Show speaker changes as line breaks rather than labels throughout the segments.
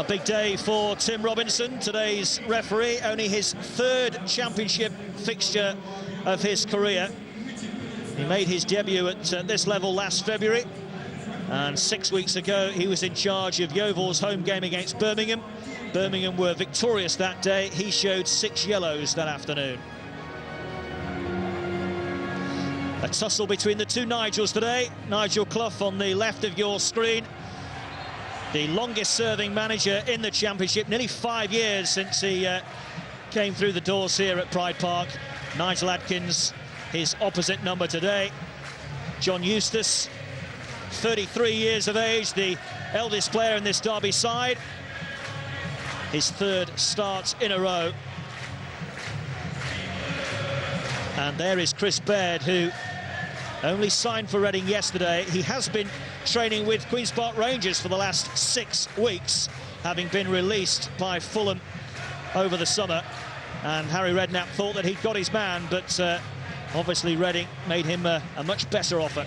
big day for Tim Robinson, today's referee, only his third championship fixture of his career. He made his debut at this level last February, and 6 weeks ago he was in charge of Yeovil's home game against Birmingham. Birmingham were victorious that day. He showed 6 yellows that afternoon. A tussle between the two Nigels today. Nigel Clough on the left of your screen, the longest serving manager in the championship, nearly 5 years since he came through the doors here at Pride Park. Nigel Adkins, his opposite number today. John Eustace, 33 years of age, the eldest player in this Derby side. His third start in a row. And there is Chris Baird, who only signed for Reading yesterday. He has been training with Queen's Park Rangers for the last 6 weeks, having been released by Fulham over the summer. And Harry Redknapp thought that he'd got his man, but obviously Reading made him a much better offer.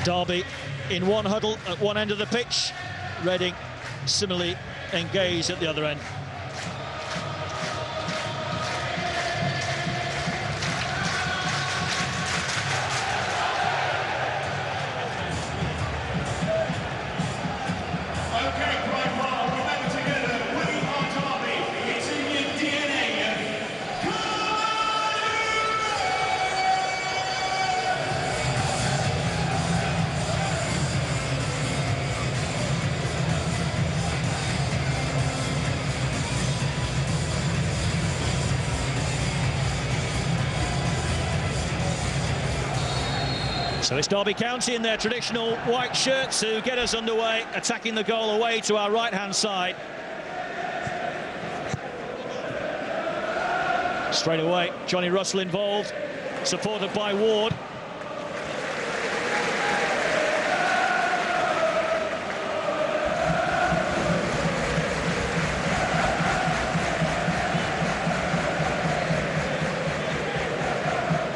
Derby in one huddle at one end of the pitch. Reading similarly engaged at the other end. So it's Derby County in their traditional white shirts who get us underway, attacking the goal away to our right-hand side. Straight away, Johnny Russell involved, supported by Ward.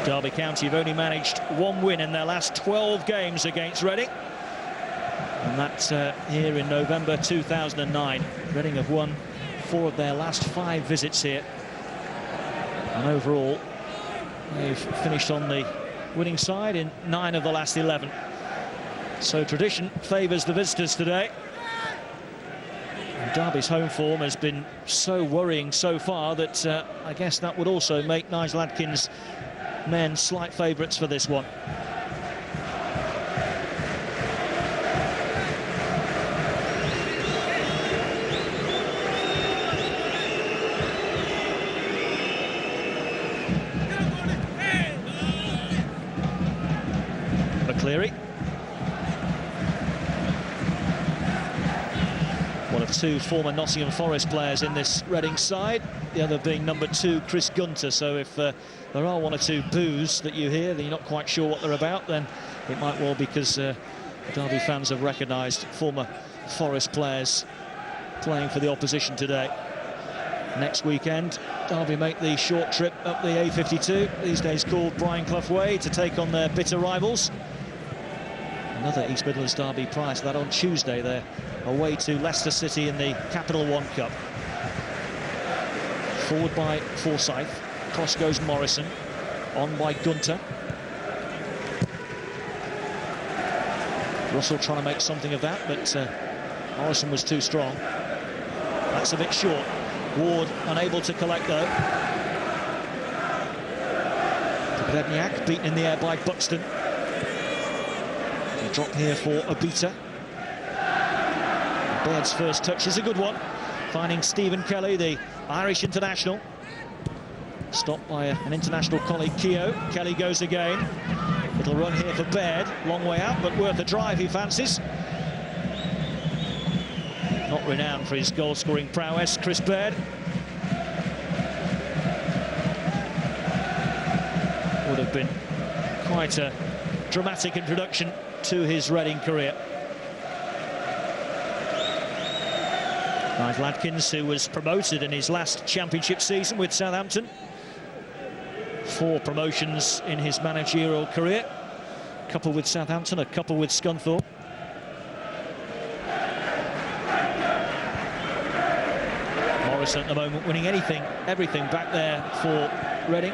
Derby County have only managed 1 win in their last 12 games against Reading, and that's here in November 2009. Reading have won 4 of their last 5 visits here, and overall they've finished on the winning side in 9 of the last 11. So tradition favours the visitors today. And Derby's home form has been so worrying so far that I guess that would also make Nigel Adkins' men slight favourites for this one. McCleary, one of 2 former Nottingham Forest players in this Reading side, the other being number 2 Chris Gunter. So if there are 1 or 2 boos that you hear that you're not quite sure what they're about, then it might well because Derby fans have recognised former Forest players playing for the opposition today. Next weekend, Derby make the short trip up the A52, these days called Brian Clough Way, to take on their bitter rivals. Another East Midlands derby prior to that on Tuesday. They're away to Leicester City in the Capital One Cup. Forward by Forsyth, cross goes Morrison, on by Gunter. Russell trying to make something of that, but Morrison was too strong. That's a bit short. Ward unable to collect though. Grebniak beaten in the air by Buxton. A drop here for Obita. Baird's first touch is a good one, finding Stephen Kelly, the Irish international. Stopped by an international colleague, Keogh. Kelly goes again. Little run here for Baird, long way out, but worth a drive, he fancies. Not renowned for his goal-scoring prowess, Chris Baird. Would have been quite a dramatic introduction to his Reading career. Nigel Adkins, who was promoted in his last championship season with Southampton. 4 promotions in his managerial career. A couple with Southampton, a couple with Scunthorpe. Morrison at the moment winning everything back there for Reading.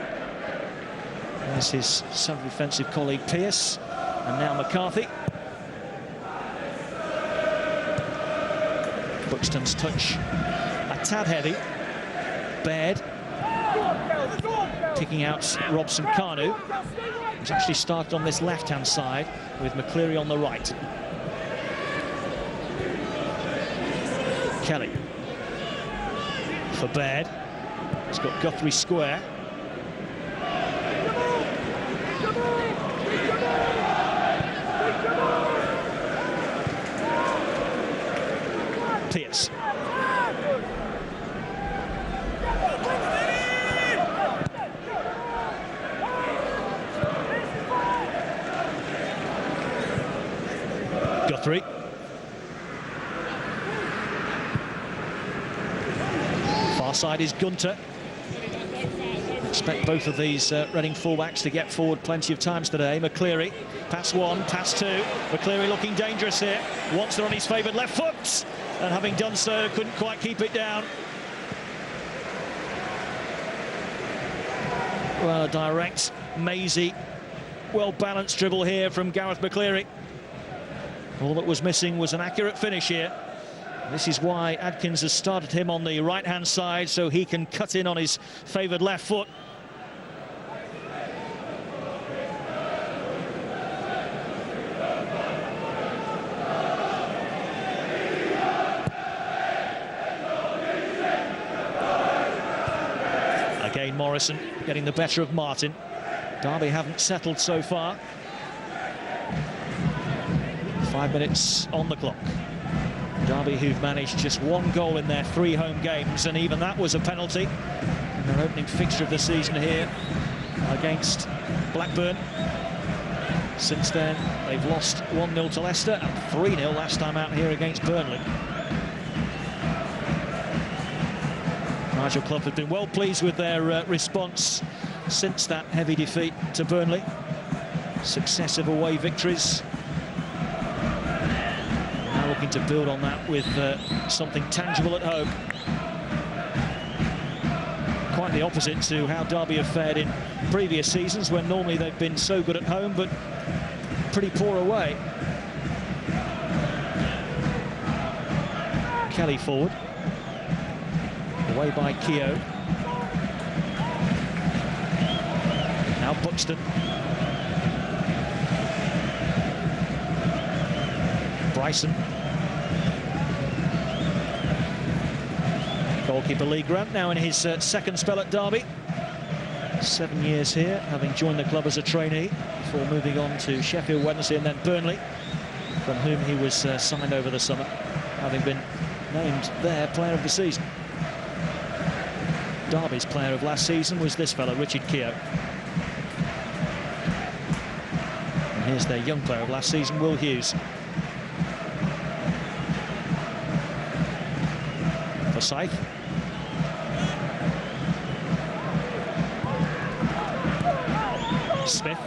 There's his central defensive colleague Pearce, and now McCarthy. Buxton's touch a tad heavy. Baird picking out Robson Kanu, who's actually started on this left-hand side with McCleary on the right. Kelly for Baird. He's got Guthrie square. Pearce. Guthrie. Far side is Gunter. Expect both of these Reading fullbacks to get forward plenty of times today. McCleary, pass 1, pass 2. McCleary looking dangerous here. Wants it on his favoured left foot, and having done so, couldn't quite keep it down. Well, a direct, mazy, well-balanced dribble here from Gareth McCleary. All that was missing was an accurate finish here. This is why Adkins has started him on the right-hand side, so he can cut in on his favoured left foot. Again, Morrison getting the better of Martin. Derby haven't settled so far. 5 minutes on the clock. Derby, who've managed just 1 goal in their 3 home games, and even that was a penalty in their opening fixture of the season here against Blackburn. Since then, they've lost 1-0 to Leicester and 3-0 last time out here against Burnley. Nigel Clough have been well pleased with their response since that heavy defeat to Burnley. Successive away victories. Now looking to build on that with something tangible at home. Quite the opposite to how Derby have fared in previous seasons, when normally they've been so good at home but pretty poor away. Kelly forward. Away by Keogh. Now Buxton. Bryson. Goalkeeper Lee Grant now in his second spell at Derby. 7 years here, having joined the club as a trainee before moving on to Sheffield Wednesday and then Burnley, from whom he was signed over the summer, having been named their player of the season. Derby's player of last season was this fellow, Richard Keogh. And here's their young player of last season, Will Hughes. Forsyth. Smith,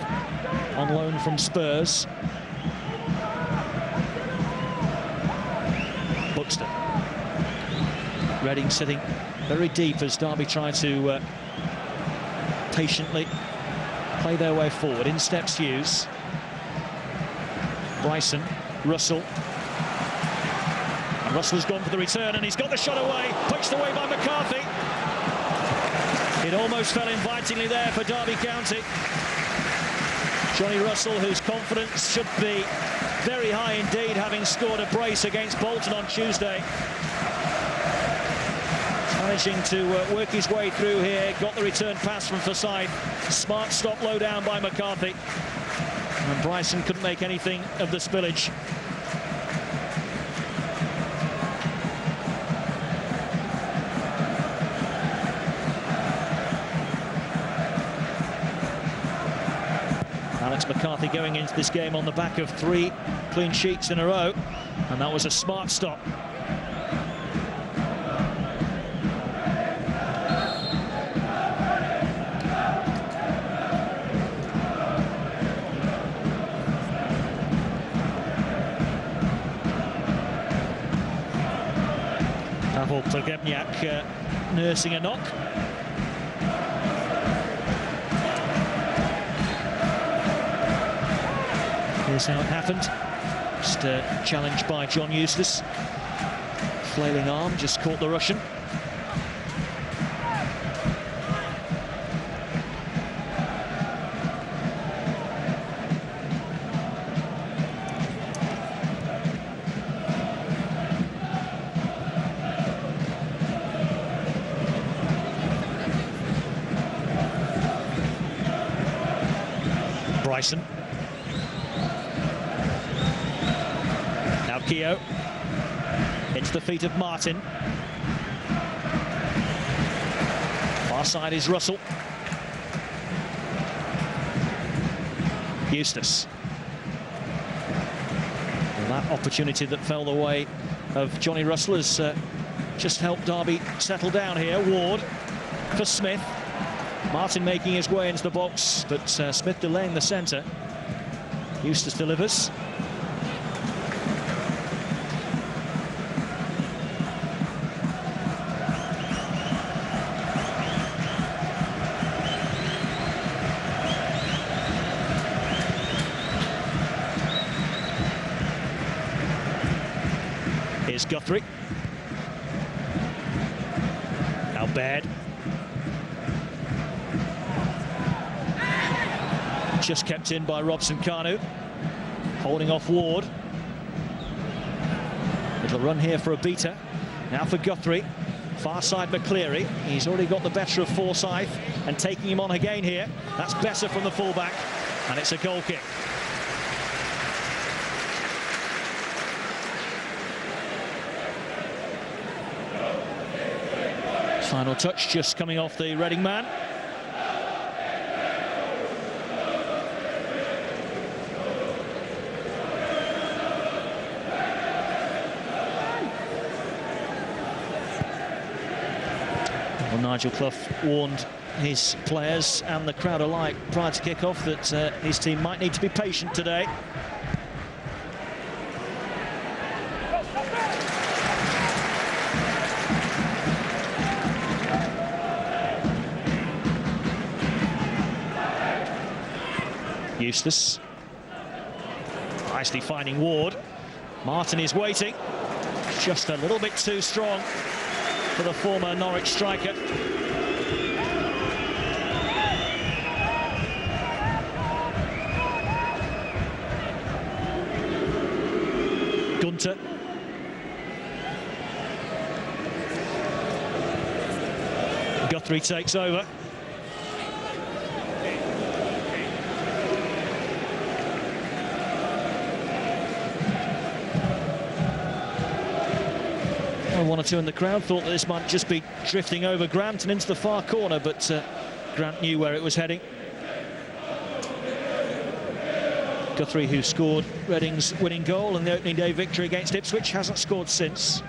on loan from Spurs. Buxton. Reading sitting very deep as Derby try to patiently play their way forward. In steps Hughes. Bryson, Russell. And Russell's gone for the return, and he's got the shot away, pushed away by McCarthy. It almost fell invitingly there for Derby County. Johnny Russell, whose confidence should be very high indeed, having scored a brace against Bolton on Tuesday. Managing to work his way through here, got the return pass from Forsyth. Smart stop low down by McCarthy. And Bryson couldn't make anything of the spillage. Alex McCarthy going into this game on the back of 3 clean sheets in a row, and that was a smart stop. Pavel Pogrebniak nursing a knock. Here's how it happened. Just challenged by John Eustace. Flailing arm just caught the Russian. Bryson. Now Keogh. Hits the feet of Martin. Far side is Russell. Eustace. And that opportunity that fell the way of Johnny Russell has just helped Derby settle down here. Ward for Smith. Martin making his way into the box, but Smith delaying the centre. Eustace delivers. Here's Guthrie. Now Baird. Just kept in by Robson-Kanu. Holding off Ward. Little run here for Obita. Now for Guthrie. Far side McCleary. He's already got the better of Forsyth and taking him on again here. That's better from the fullback, and it's a goal kick. Final touch just coming off the Reading man. Well, Nigel Clough warned his players and the crowd alike prior to kick-off that his team might need to be patient today. Eustace. Nicely finding Ward. Martin is waiting. Just a little bit too strong for the former Norwich striker. Gunter. Guthrie takes over. One or two in the crowd thought that this might just be drifting over Grant and into the far corner, but Grant knew where it was heading. Guthrie, who scored Reading's winning goal in the opening day victory against Ipswich, hasn't scored since.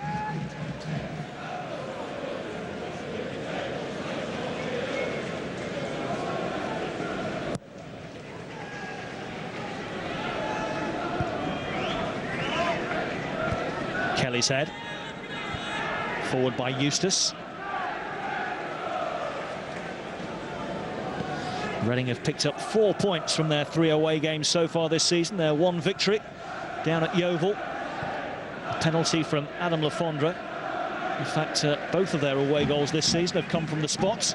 Kelly's head. Forward by Eustace. Reading have picked up 4 points from their 3 away games so far this season. Their 1 victory down at Yeovil. A penalty from Adam Lafondra. In fact, both of their away goals this season have come from the spots.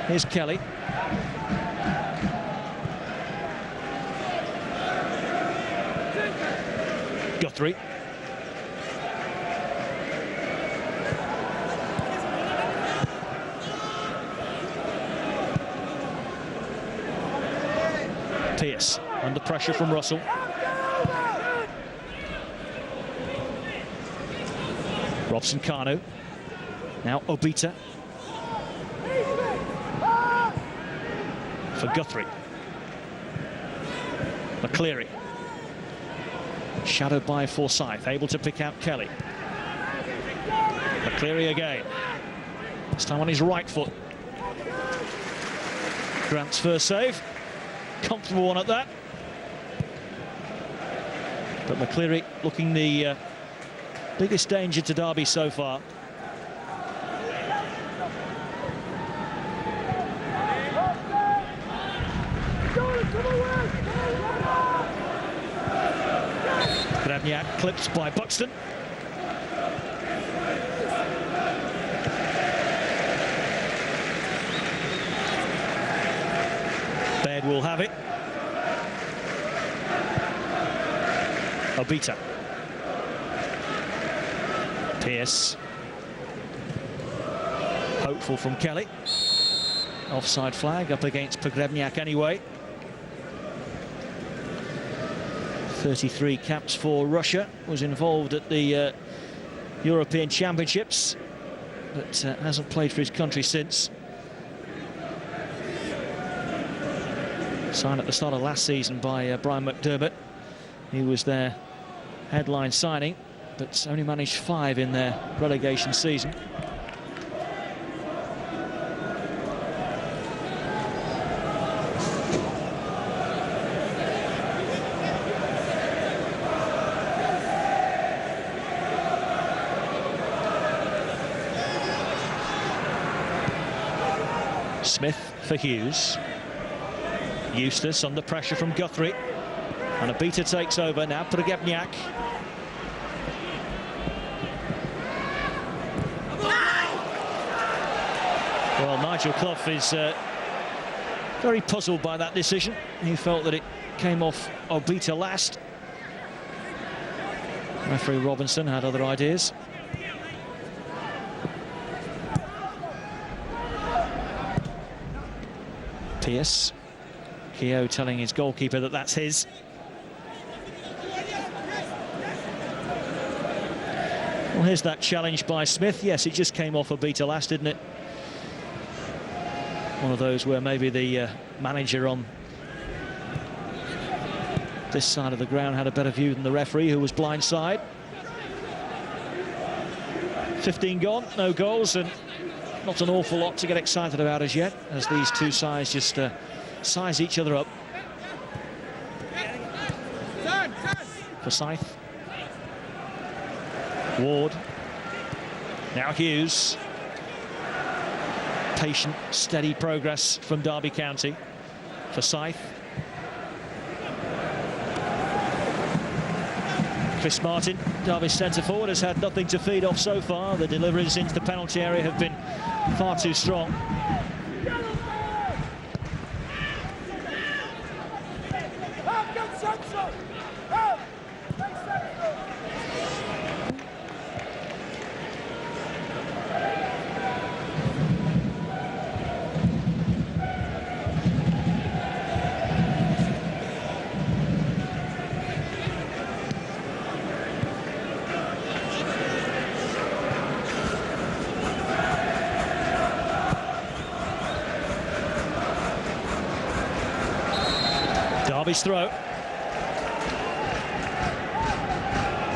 Here's Kelly. Guthrie. Pearce under pressure from Russell. Robson-Kanu. Now Obita. For Guthrie. McCleary. Shadowed by Forsyth, able to pick out Kelly. McCleary again. This time on his right foot. Grant's first save. Comfortable one at that. But McCleary looking the biggest danger to Derby so far. Gravniak clipped by Buxton. Baird will have it. Obita. Pearce. Hopeful from Kelly. Offside flag up against Pogrebniak anyway. 33 caps for Russia, was involved at the European Championships, but hasn't played for his country since. Signed at the start of last season by Brian McDermott. He was their headline signing, but only managed 5 in their relegation season. Smith for Hughes. Eustace under pressure from Guthrie. And Obita takes over now. Pogrebniak. Well, Nigel Clough is very puzzled by that decision. He felt that it came off Obita last. Referee Robinson had other ideas. Pearce. Keogh telling his goalkeeper that that's his. Well, here's that challenge by Smith. Yes, it just came off Obita last, didn't it? One of those where maybe the manager on this side of the ground had a better view than the referee, who was blindside. 15 gone, no goals, and not an awful lot to get excited about as yet, as these two sides just size each other up. Forsyth. Ward. Now Hughes. Patient, steady progress from Derby County. Forsyth. Chris Martin, Derby's centre forward, has had nothing to feed off so far. The deliveries into the penalty area have been far too strong. Derby's throw.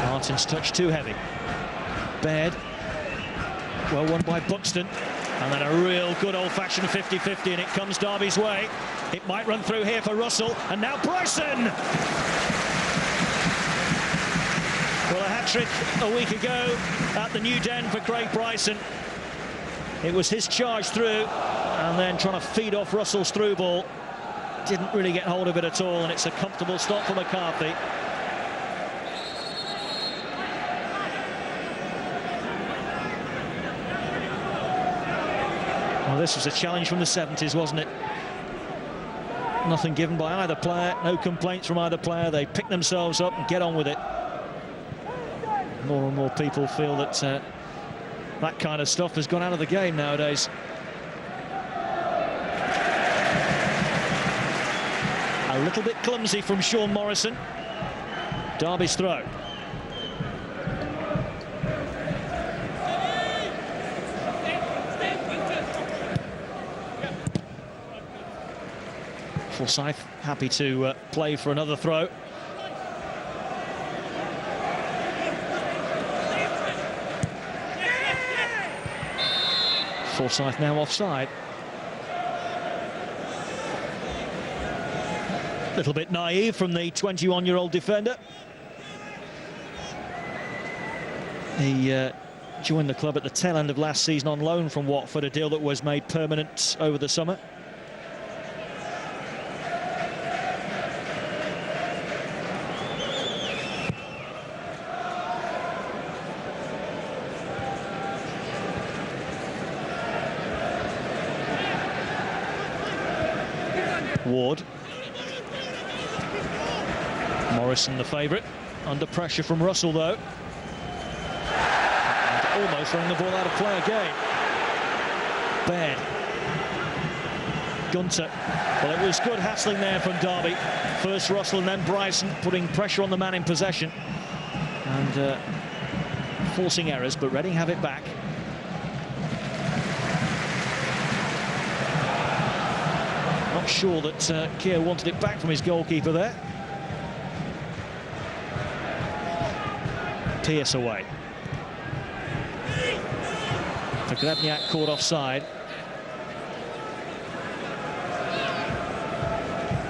Martin's touch too heavy. Baird. Well won by Buxton. And then a real good old-fashioned 50-50, and it comes Derby's way. It might run through here for Russell, and now Bryson! Well, a hat-trick a week ago at the New Den for Craig Bryson. It was his charge through, and then trying to feed off Russell's through ball. Didn't really get hold of it at all, and it's a comfortable stop for McCarthy. Well, this was a challenge from the 70s, wasn't it? Nothing given by either player, no complaints from either player. They pick themselves up and get on with it. More and more people feel that that kind of stuff has gone out of the game nowadays. A little bit clumsy from Sean Morrison. Derby's throw. Forsyth happy to play for another throw. Forsyth now offside. A little bit naive from the 21-year-old defender. He joined the club at the tail end of last season on loan from Watford, a deal that was made permanent over the summer. Ward. Morrison the favourite, under pressure from Russell though. And almost throwing the ball out of play again. Baird. Gunter. Well, it was good hassling there from Derby. First Russell and then Bryson, putting pressure on the man in possession. And forcing errors, but Reading have it back. Not sure that Keogh wanted it back from his goalkeeper there. Pearce away. Pogrebniak caught offside.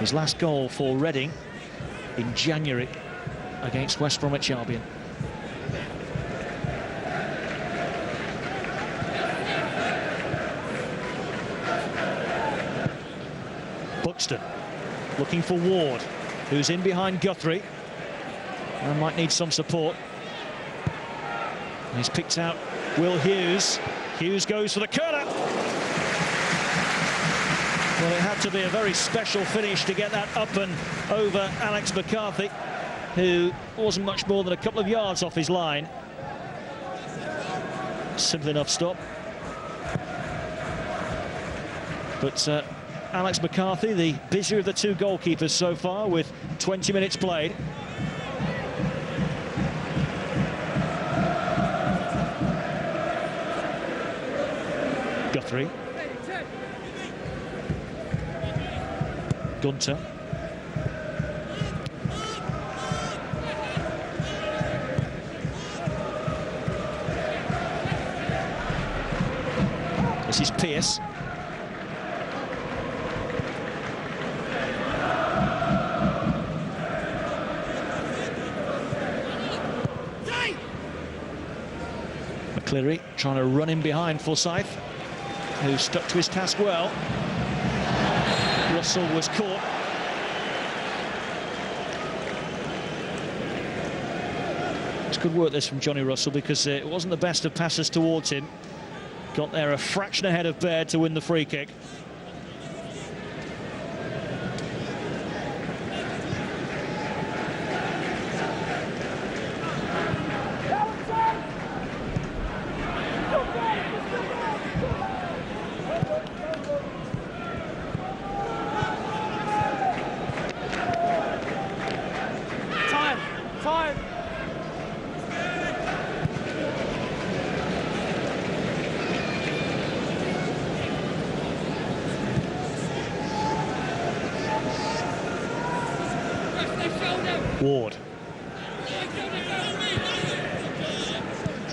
His last goal for Reading in January against West Bromwich Albion. Buxton looking for Ward, who's in behind Guthrie and might need some support. He's picked out Will Hughes. Hughes goes for the corner. Well, it had to be a very special finish to get that up and over Alex McCarthy, who wasn't much more than a couple of yards off his line. Simple enough stop. But Alex McCarthy, the busier of the two goalkeepers so far, with 20 minutes played. Guthrie. Gunter. This is Pearce. McCleary trying to run in behind Forsyth, who stuck to his task well. Russell was caught. It's good work this from Johnny Russell, because it wasn't the best of passes towards him. Got there a fraction ahead of Baird to win the free kick. Ward.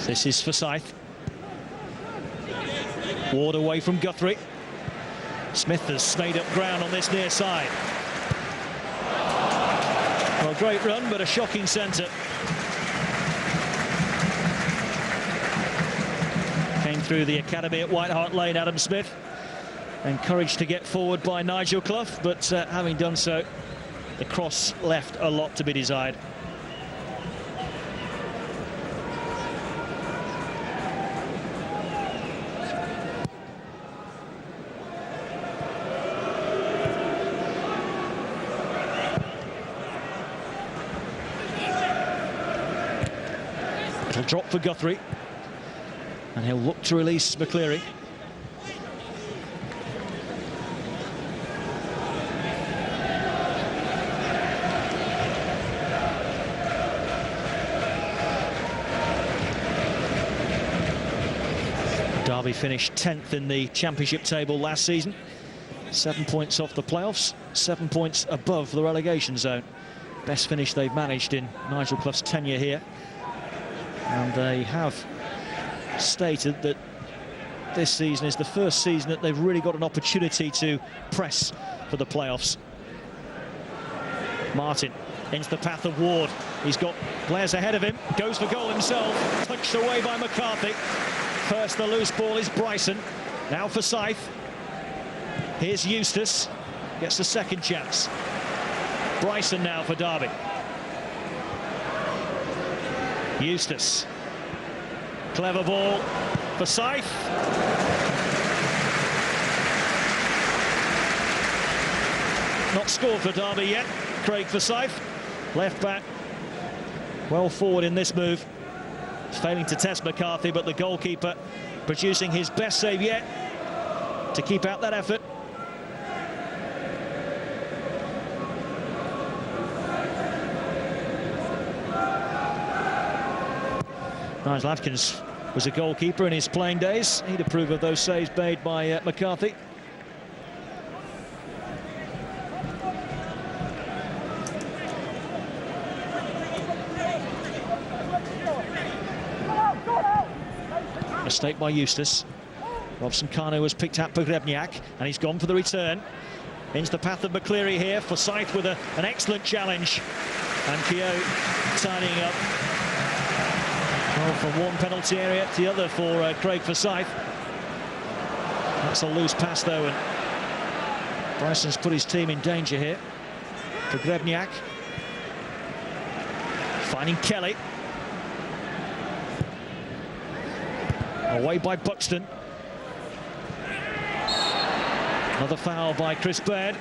This is Forsyth. Ward away from Guthrie. Smith has made up ground on this near side. Well, great run, but a shocking centre. Came through the academy at White Hart Lane, Adam Smith. Encouraged to get forward by Nigel Clough, but having done so, the cross left a lot to be desired. It'll drop for Guthrie, and he'll look to release McCleary. Derby finished 10th in the Championship table last season. 7 points off the playoffs, 7 points above the relegation zone. Best finish they've managed in Nigel Clough's tenure here. And they have stated that this season is the first season that they've really got an opportunity to press for the playoffs. Martin into the path of Ward. He's got players ahead of him, goes for goal himself, touched away by McCarthy. First the loose ball is Bryson, now for Forsyth. Here's Eustace, gets the second chance. Bryson now for Derby. Eustace, clever ball for Forsyth. Not scored for Derby yet. Craig Forsyth, left back, well forward in this move. Failing to test McCarthy, but the goalkeeper producing his best save yet to keep out that effort. Nigel Adkins was a goalkeeper in his playing days. He'd approve of those saves made by McCarthy. Mistake by Eustace. Robson-Kanu has picked up Pogrebniak, and he's gone for the return. Into the path of McCleary here. Forsyth with an excellent challenge. And Keogh tidying up. Well, from one penalty area to the other for Craig Forsyth. That's a loose pass, though, and Bryson's put his team in danger here. Pogrebniak. Finding Kelly. Away by Buxton. Another foul by Chris Baird.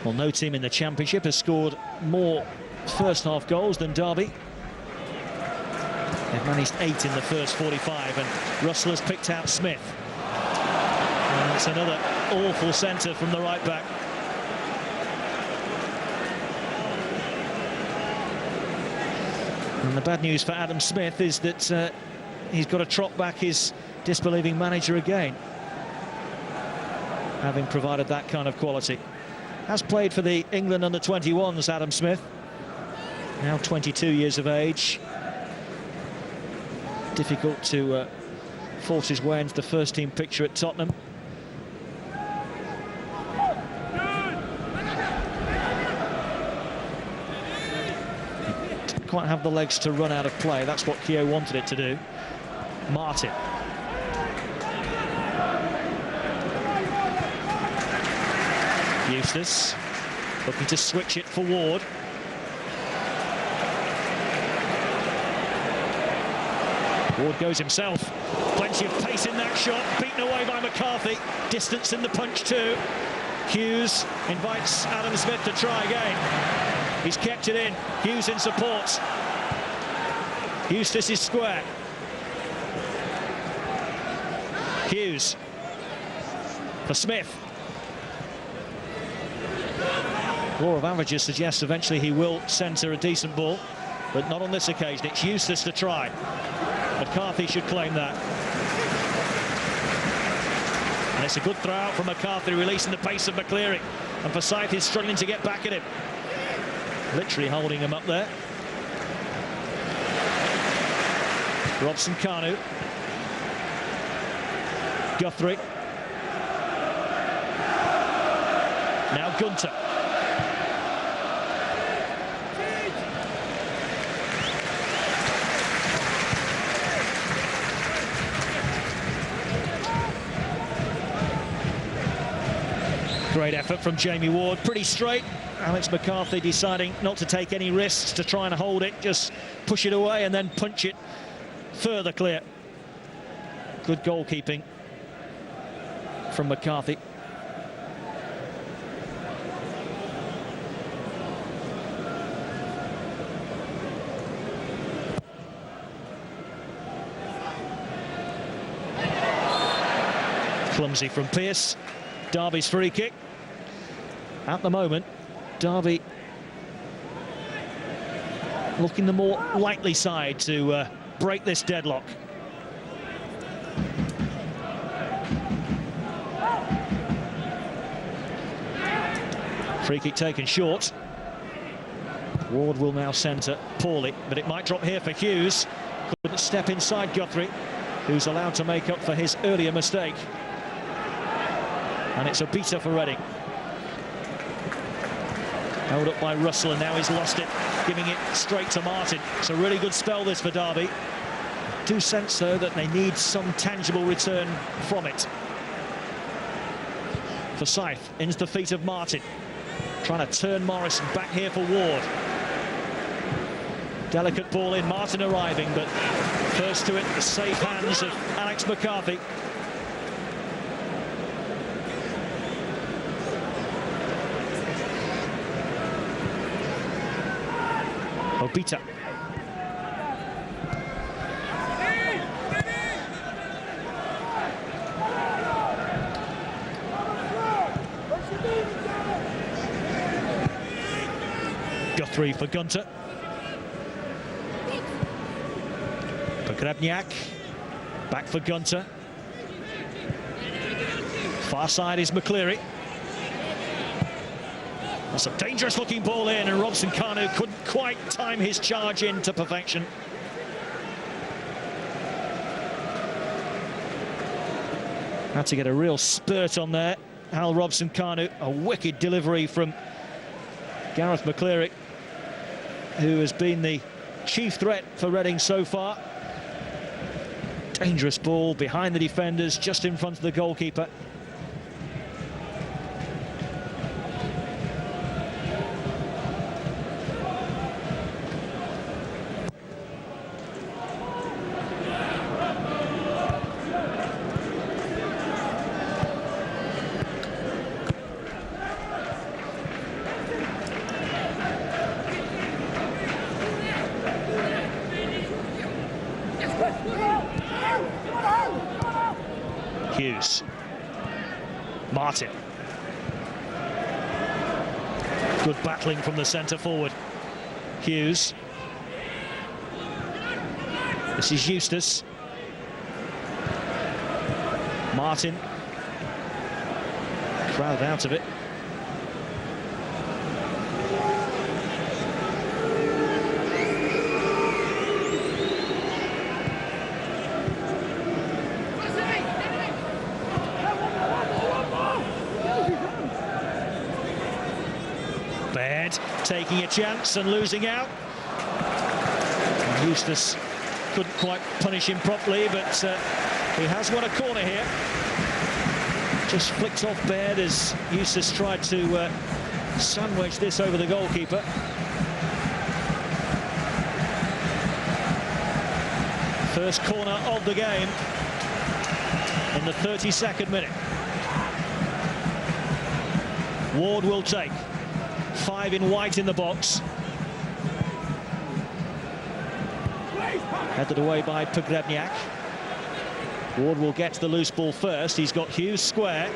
Well, no team in the Championship has scored more first-half goals than Derby. They've managed 8 in the first 45, and Russell has picked out Smith. And it's another awful centre from the right back. And the bad news for Adam Smith is that he's got to trot back his disbelieving manager again, having provided that kind of quality. Has played for the England under-21s, Adam Smith. Now 22 years of age. Difficult to force his way into the first-team picture at Tottenham. Didn't quite have the legs to run out of play. That's what Keogh wanted it to do. Martin. Eustace looking to switch it for Ward. Ward goes himself. Plenty of pace in that shot. Beaten away by McCarthy. Distance in the punch too. Hughes invites Adam Smith to try again. He's kept it in. Hughes in support. Eustace is square. Hughes for Smith. Law of averages suggests eventually he will centre a decent ball, but not on this occasion. It's Eustace to try. McCarthy should claim that. And it's a good throw out from McCarthy, releasing the pace of McCleary. And Forsyth is struggling to get back at him. Literally holding him up there. Robson-Kanu. Guthrie. Now Gunter. Great effort from Jamie Ward, pretty straight. Alex McCarthy deciding not to take any risks, to try and hold it, just push it away and then punch it further clear. Good goalkeeping from McCarthy. Clumsy from Pearce. Derby's free kick. At the moment, Derby looking the more likely side to break this deadlock. Free kick taken short. Ward will now centre poorly, but it might drop here for Hughes. Couldn't step inside Guthrie, who's allowed to make up for his earlier mistake. And it's a beater for Reading. Held up by Russell, and now he's lost it, giving it straight to Martin. It's a really good spell, this, for Derby. I do sense, though, that they need some tangible return from it. Forsyth into the feet of Martin, trying to turn Morrison back here for Ward. Delicate ball in, Martin arriving, but first to it, the safe hands of Alex McCarthy. Obita. Guthrie for Gunter. Pogrebniak. Back for Gunter. Far side is McCleary. That's a dangerous looking ball in, and Robson-Kanu couldn't quite time his charge in to perfection. Had to get a real spurt on there. Hal Robson-Kanu, a wicked delivery from Gareth McCleary, who has been the chief threat for Reading so far. Dangerous ball behind the defenders, just in front of the goalkeeper. Hughes. Martin. Good battling from the centre forward. Hughes. This is Eustace. Martin. Crowd out of it. Baird taking a chance and losing out. Eustace couldn't quite punish him properly, but he has won a corner here. Just flicked off Baird as Eustace tried to sandwich this over the goalkeeper. First corner of the game in the 32nd minute. Ward will take. 5 in white in the box. Headed away by Pogrebniak. Ward will get the loose ball first. He's got Hughes square.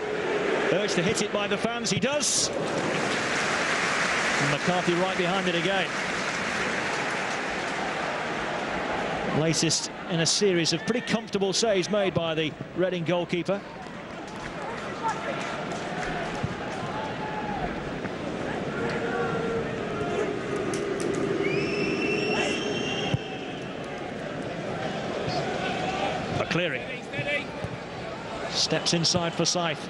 Urged to hit it by the fans. He does. And McCarthy right behind it again. Latest in a series of pretty comfortable saves made by the Reading goalkeeper. McCleary steps inside Forsyth.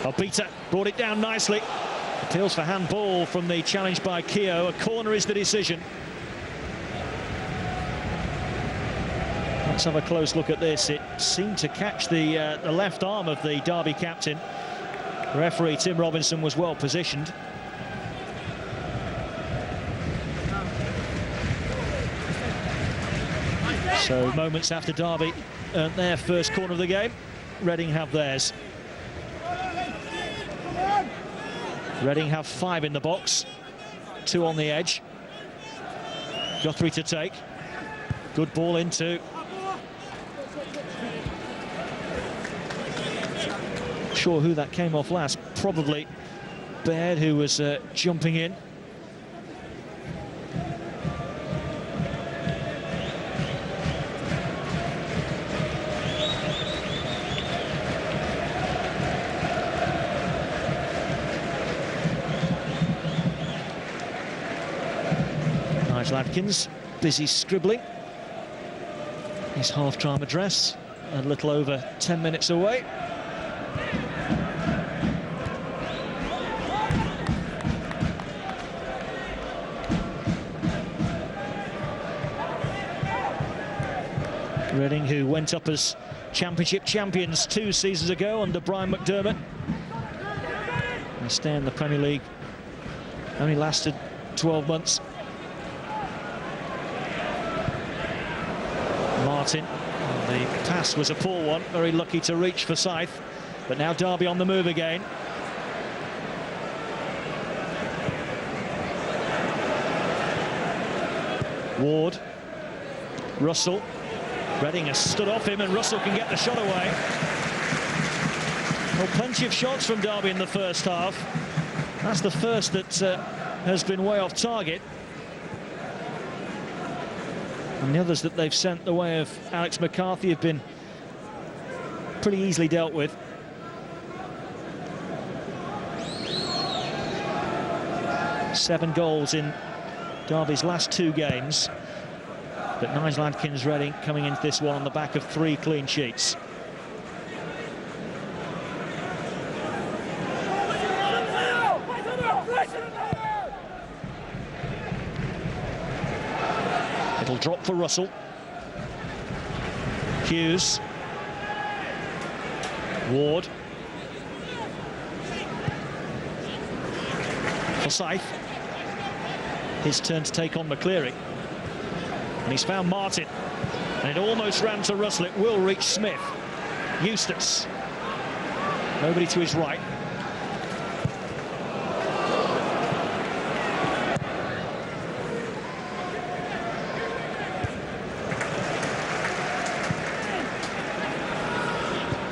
Obita brought it down nicely. Appeals for handball from the challenge by Keogh. A corner is the decision. Let's have a close look at this. It seemed to catch the left arm of the Derby captain. Referee Tim Robinson was well positioned. So moments after Derby earned their first corner of the game, Reading have theirs. Reading have 5 in the box, 2 on the edge. Guthrie to take. Good ball into. Not sure who that came off last. Probably Baird, who was jumping in. Nigel Adkins, busy scribbling his half-time address, a little over 10 minutes away. Reading, who went up as Championship champions 2 seasons ago under Brian McDermott. They stay in the Premier League, only lasted 12 months. Martin, the pass was a poor one, very lucky to reach Forsyth, but now Derby on the move again. Ward, Russell. Reading has stood off him and Russell can get the shot away. Well, plenty of shots from Derby in the first half. That's the first that has been way off target. And the others that they've sent the way of Alex McCarthy have been pretty easily dealt with. Seven goals in Derby's last 2 games. But Nigel Adkins Reading coming into this one on the back of 3 clean sheets. It'll drop for Russell. Hughes. Ward. Forsyth. His turn to take on McCleary. And he's found Martin. And it almost ran to Russell. It will reach Smith. Eustace. Nobody to his right.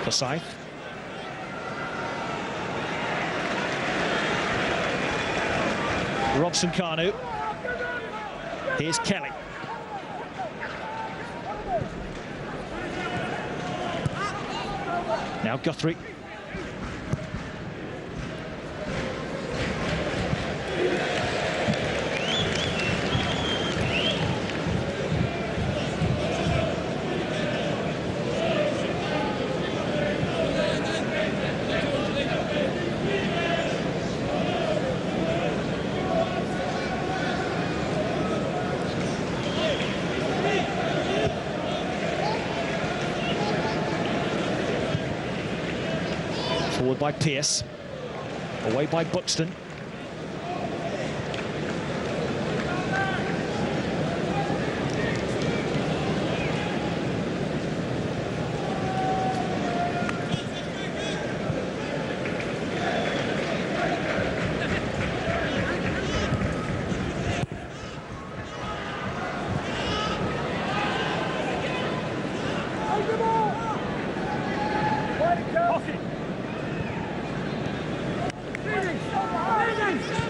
Forsyth. Robson-Kanu. Here's Kelly. Now Guthrie. Forward by Pearce, away by Buxton.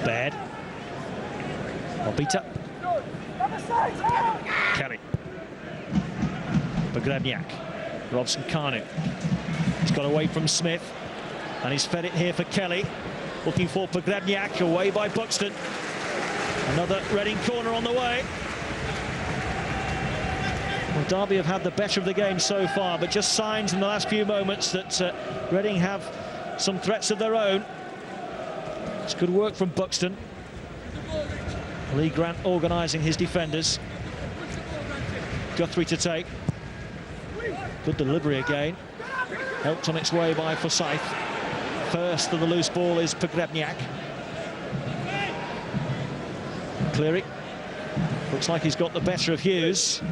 Baird. Obita. Kelly. Pogrebniak. Robson-Kanu. He's got away from Smith. And he's fed it here for Kelly. Looking for Pogrebniak, away by Buxton. Another Reading corner on the way. Well, Derby have had the better of the game so far, but just signs in the last few moments that Reading have some threats of their own. It's good work from Buxton. Lee Grant organising his defenders. Guthrie to take. Good delivery again. Helped on its way by Forsyth. First of the loose ball is Pogrebniak. Cleary. Looks like he's got the better of Hughes.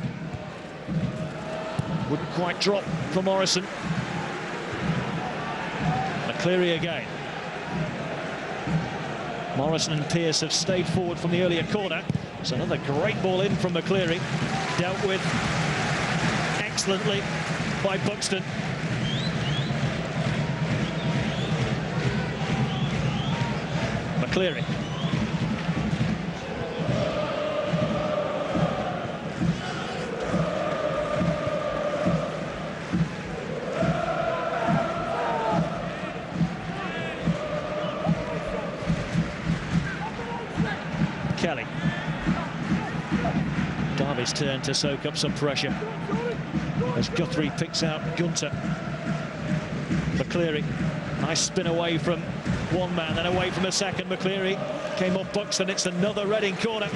Wouldn't quite drop for Morrison. McCleary again. Morrison and Pearce have stayed forward from the earlier corner. It's another great ball in from McCleary. Dealt with excellently by Buxton. McCleary. Kelly. Derby's turn to soak up some pressure as Guthrie picks out Gunter. McCleary, nice spin away from one man, then away from a second. McCleary came off Buxton. It's another Reading corner.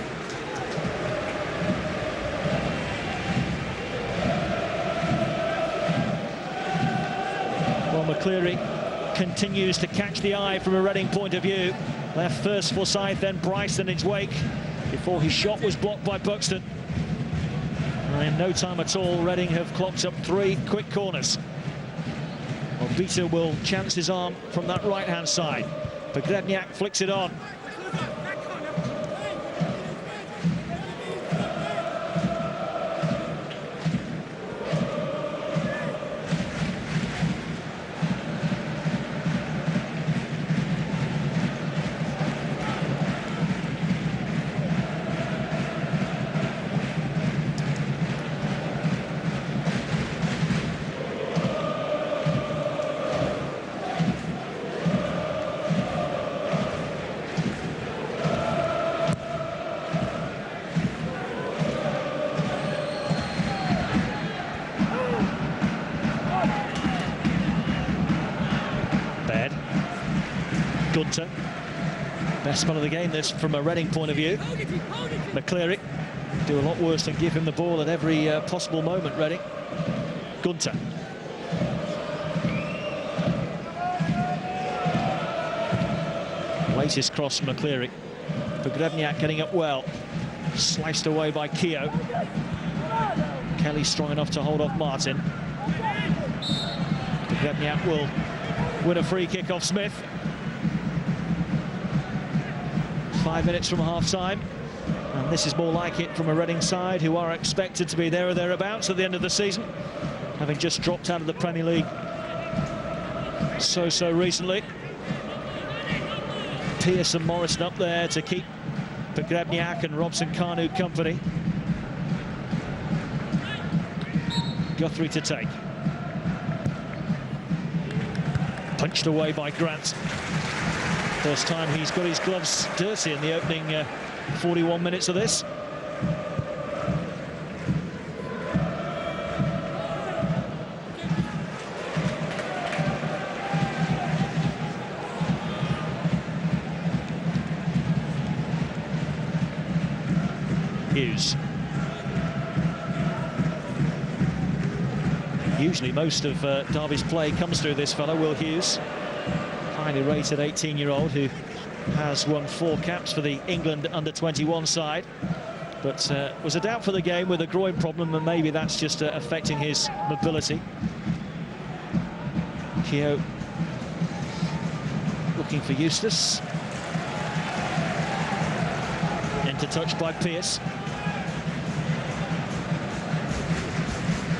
Well, McCleary continues to catch the eye from a Reading point of view. Left first Forsyth, then Bryson in his wake, before his shot was blocked by Buxton. And in no time at all, Reading have clocked up 3 quick corners. Well, Beta will chance his arm from that right-hand side. Pogrebniak flicks it on. Gunter, best spell of the game this from a Reading point of view. McCleary do a lot worse than give him the ball at every possible moment. Reading. Gunter. Latest cross from McCleary. Pogrebniak getting up well, sliced away by Keogh. Kelly strong enough to hold off Martin. Pogrebniak will win a free kick off Smith. 5 minutes from half-time, and this is more like it from a Reading side who are expected to be there or thereabouts at the end of the season, having just dropped out of the Premier League so recently. Pearce and Morrison up there to keep Pogrebniak and Robson-Kanu company. Guthrie to take. Punched away by Grant. First time he's got his gloves dirty in the opening 41 minutes of this. Hughes. Usually most of Derby's play comes through this fellow, Will Hughes. Highly rated 18-year-old who has won 4 caps for the England under-21 side, but was a doubt for the game with a groin problem, and maybe that's just affecting his mobility. Keogh looking for Eustace. Into touch by Pearce.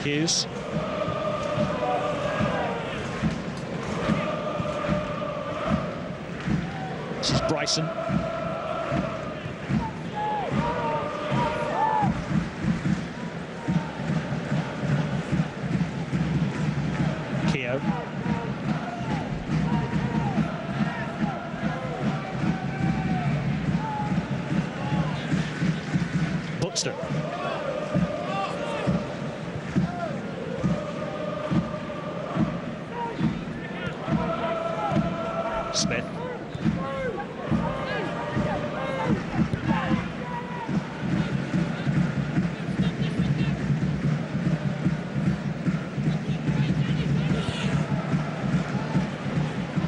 Hughes. This is Bryson. Keogh. Buxton. Smith.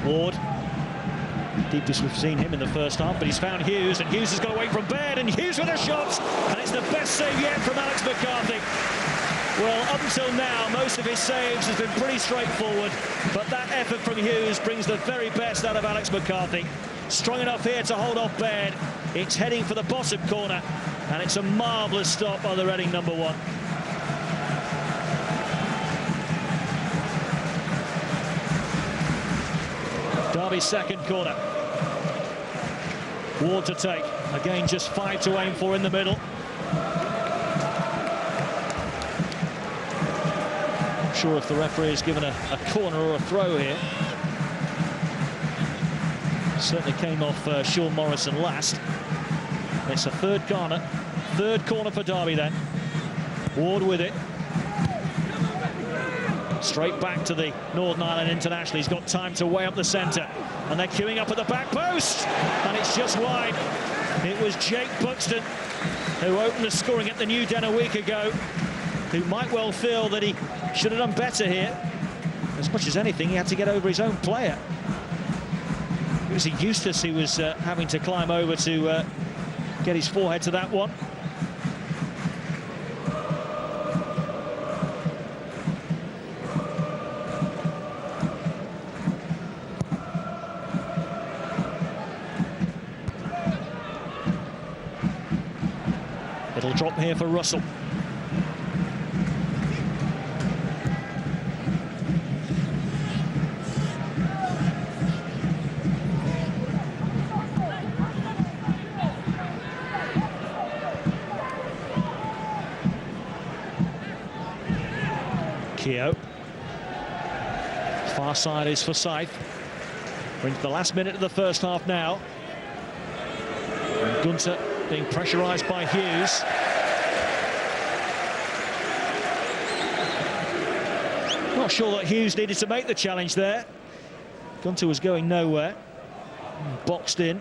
Ward. Deepest we've seen him in the first half, but he's found Hughes, and Hughes has got away from Baird, and Hughes with a shot, and it's the best save yet from Alex McCarthy. Well, up until now, most of his saves has been pretty straightforward, but that effort from Hughes brings the very best out of Alex McCarthy. Strong enough here to hold off Baird. It's heading for the bottom corner, and it's a marvellous stop by the Reading number 1. Derby's second corner. Ward to take. Again, just 5 to aim for in the middle. Not sure if the referee has given a corner or a throw here. Certainly came off Sean Morrison last. It's a third corner for Derby then. Ward with it. Straight back to the Northern Ireland international. He's got time to way up the centre. And they're queuing up at the back post. And it's just wide. It was Jake Buxton who opened the scoring at the New Den a week ago, who might well feel that he should have done better here. As much as anything, he had to get over his own player. It was Eustace who was having to climb over to get his forehead to that one. It'll drop here for Russell. Keogh. Far side is for Forsyth. We're into the last minute of the first half now. And Gunter being pressurised by Hughes. Not sure that Hughes needed to make the challenge there. Gunter was going nowhere. Boxed in.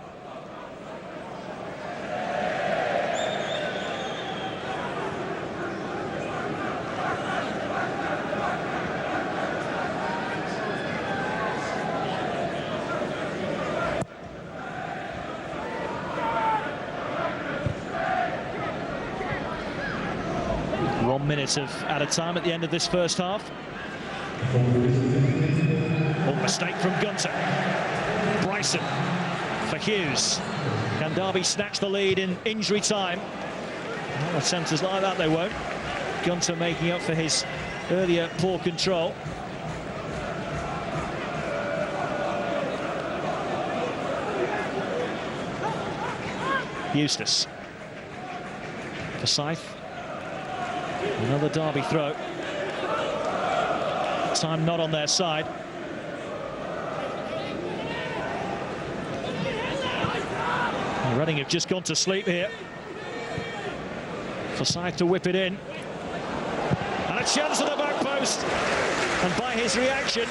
One minute of added time at the end of this first half. Oh, mistake from Gunter. Bryson for Hughes. Can Derby snatch the lead in injury time? Well, attempts like that they won't. Gunter making up for his earlier poor control. Eustace. Forsyth. Another Derby throw. Time not on their side. And Reading have just gone to sleep here. Forsyth to whip it in. And a chance at the back post. And by his reaction,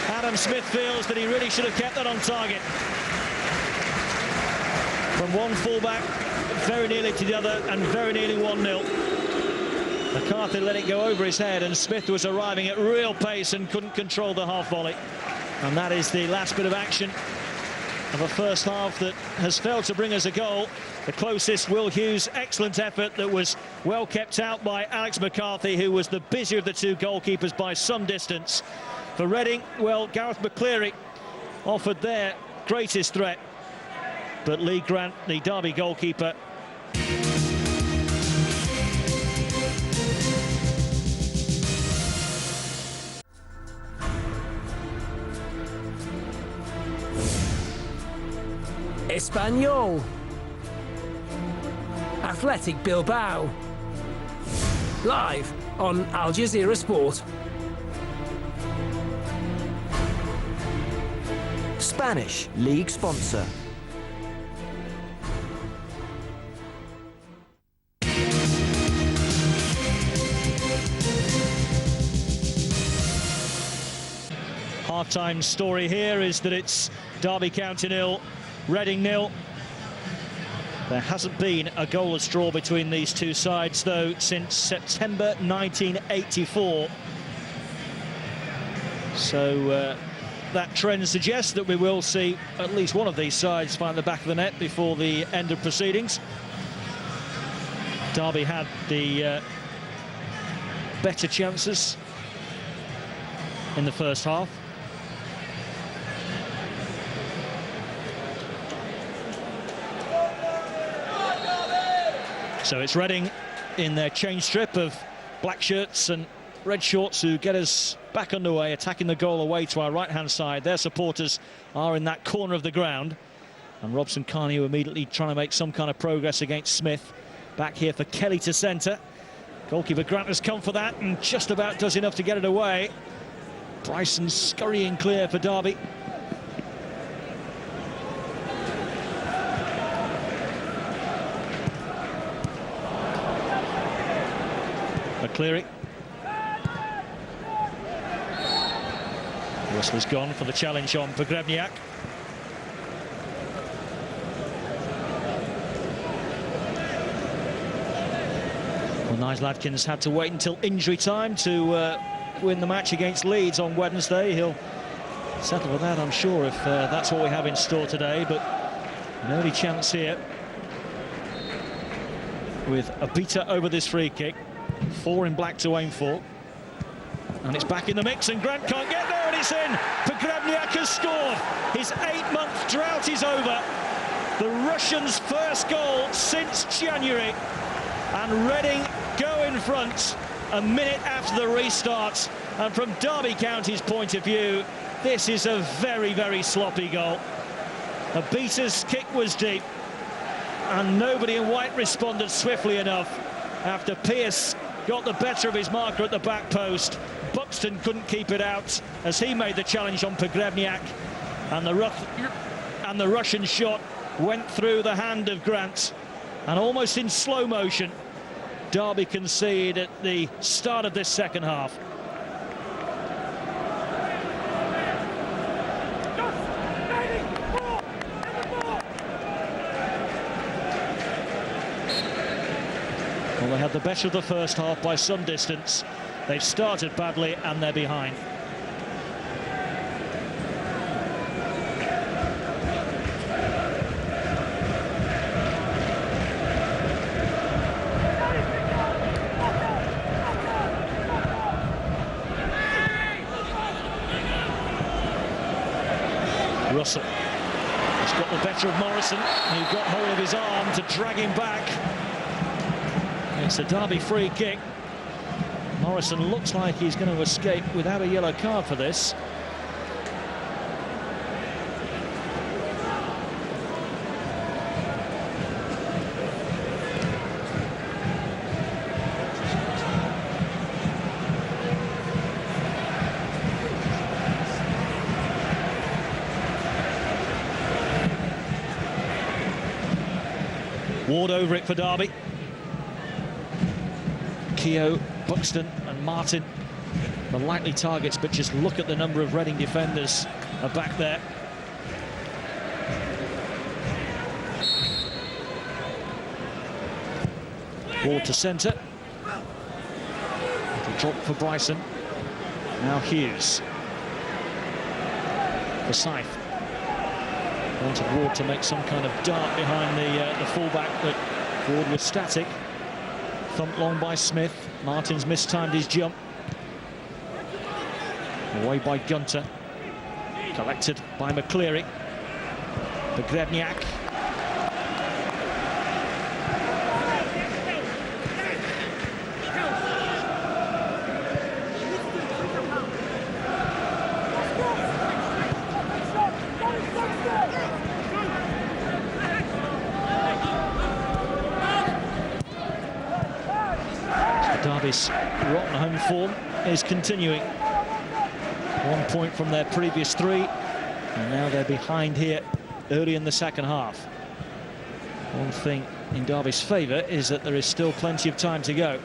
Adam Smith feels that he really should have kept that on target. From one fullback, very nearly to the other, and very nearly 1-0. McCarthy let it go over his head, and Smith was arriving at real pace and couldn't control the half volley. And that is the last bit of action of a first half that has failed to bring us a goal. The closest, Will Hughes' excellent effort that was well kept out by Alex McCarthy, who was the busier of the two goalkeepers by some distance. For Reading, well, Gareth McCleary offered their greatest threat, but Lee Grant, the Derby goalkeeper,
Espanyol, Athletic Bilbao, live on Al Jazeera Sport.
Spanish league sponsor.
Half-time story here is that it's Derby County 0, Reading 0. There hasn't been a goalless draw between these two sides, though, since September 1984. So that trend suggests that we will see at least one of these sides find the back of the net before the end of proceedings. Derby had the better chances in the first half. So it's Reading in their change strip of black shirts and red shorts who get us back underway, attacking the goal away to our right-hand side. Their supporters are in that corner of the ground. And Robson Carney immediately trying to make some kind of progress against Smith. Back here for Kelly to centre. Goalkeeper Grant has come for that and just about does enough to get it away. Bryson scurrying clear for Derby. McCleary. Whistler's gone for the challenge on Pogrebniak. Well, Nigel Adkins had to wait until injury time to win the match against Leeds on Wednesday. He'll settle with that, I'm sure, if that's what we have in store today. But an early chance here with Abita over this free kick. 4 in black to aim for. And it's back in the mix, and Grant can't get there, and it's in. Pogrebniak has scored. His 8-month drought is over. The Russians' first goal since January. And Reading go in front a minute after the restart. And from Derby County's point of view, this is a very, very sloppy goal. Abita's kick was deep, and nobody in white responded swiftly enough after Pearce got the better of his marker at the back post. Buxton couldn't keep it out as he made the challenge on Pogrebniak, and the Russian shot went through the hand of Grant, and almost in slow motion Derby concede at the start of this second half. Well, they had the better of the first half by some distance. They've started badly and they're behind. Russell has got the better of Morrison, who got hold of his arm to drag him back. It's a Derby free kick. Morrison looks like he's going to escape without a yellow card for this. Ward over it for Derby. Keogh, Buxton and Martin, the likely targets, but just look at the number of Reading defenders are back there. Ward to centre. Little drop for Bryson. Now Hughes. For Scythe. Wanted Ward to make some kind of dart behind the fullback, but Ward was static. Thumped long by Smith. Martin's mistimed his jump. Away by Gunter. Collected by McCleary. Pogrebniak. Derby's rotten home form is continuing. 1 point from their previous 3, and now they're behind here early in the second half. One thing in Derby's favour is that there is still plenty of time to go.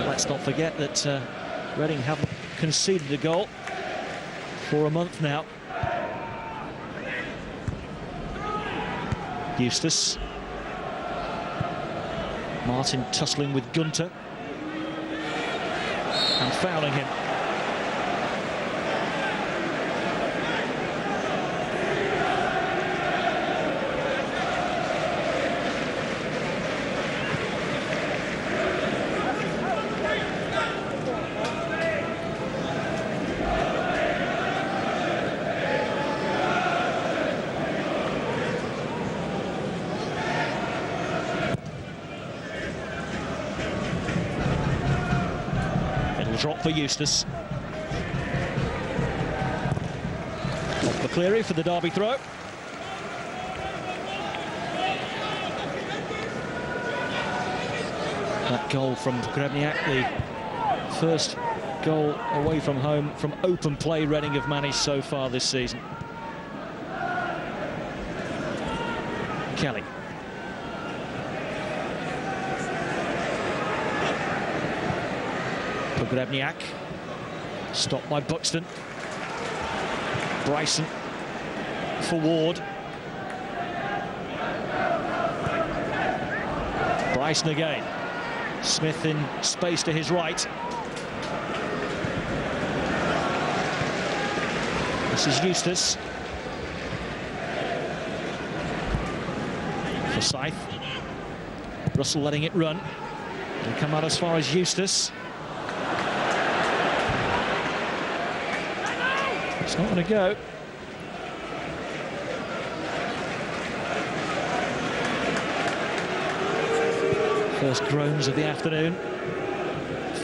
Let's not forget that Reading haven't conceded a goal for a month now. Eustace. Martin tussling with Gunter and fouling him. Drop for Eustace. Off McCleary for the Derby throw. That goal from Pogrebniak, the first goal away from home from open play Reading have managed so far this season. Kelly. Pogrebniak. Stopped by Buxton. Bryson for Ward. Bryson again. Smith in space to his right. This is Eustace. Forsyth. Russell letting it run. It'll come out as far as Eustace. It's not going to go. First groans of the afternoon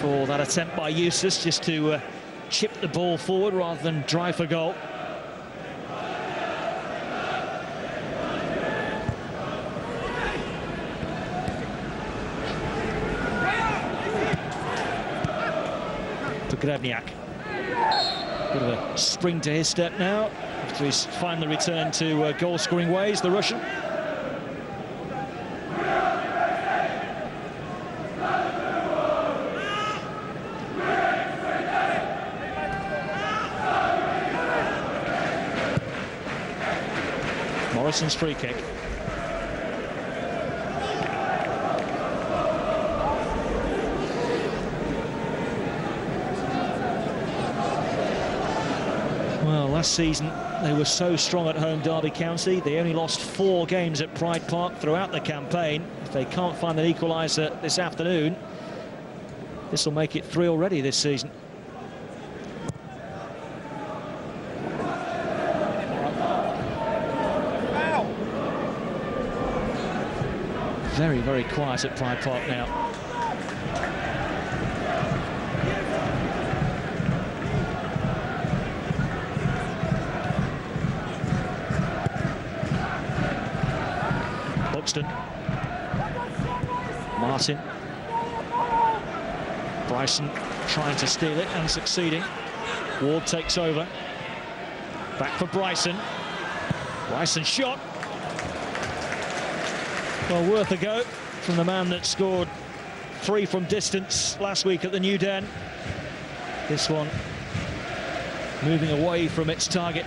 for that attempt by Eustace, just to chip the ball forward rather than drive for goal. Pogrebniak. Bit of a spring to his step now after he's finally returned to goal-scoring ways, the Russian. Morrison's free kick. Well, last season they were so strong at home, Derby County. They only lost 4 games at Pride Park throughout the campaign. If they can't find an equaliser this afternoon, this will make it 3 already this season. Very, very quiet at Pride Park now. Buxton. Martin. Bryson trying to steal it and succeeding. Ward takes over. Back for Bryson. Bryson shot. Well, worth a go from the man that scored 3 from distance last week at the New Den. This one moving away from its target.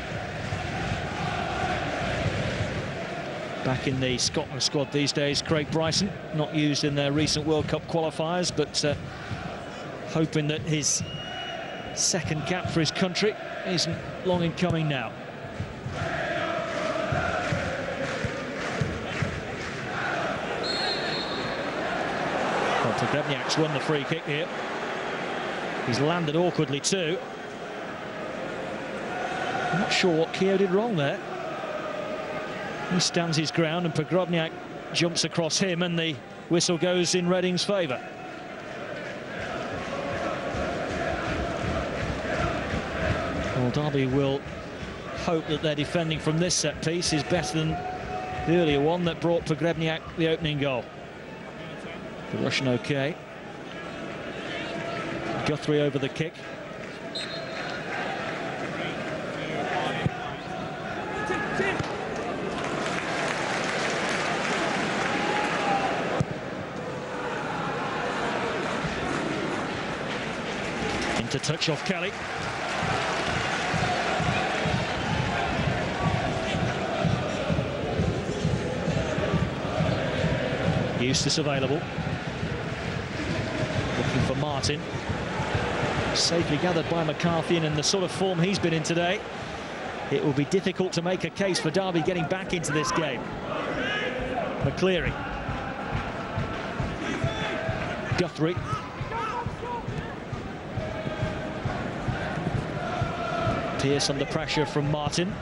Back in the Scotland squad these days, Craig Bryson, not used in their recent World Cup qualifiers, but hoping that his second cap for his country isn't long in coming now. Pogrebniak's won the free kick here. He's landed awkwardly too. I'm not sure what Keogh did wrong there. He stands his ground and Pogrebniak jumps across him, and the whistle goes in Reading's favour. Well, Derby will hope that their defending from this set piece is better than the earlier one that brought Pogrebniak the opening goal. The Russian okay. Guthrie over the kick. Into touch off Kelly. Eustace available. Looking for Martin. Safely gathered by McCarthy, and in the sort of form he's been in today, it will be difficult to make a case for Derby getting back into this game. McCleary. Guthrie. Pearce under pressure from Martin.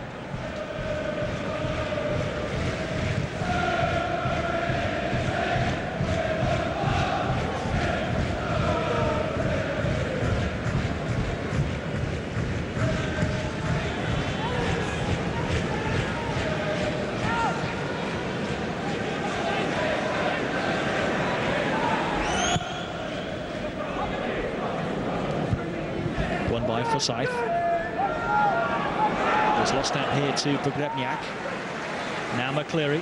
Won by Forsyth. Was lost out here to Pogrebniak. Now McCleary.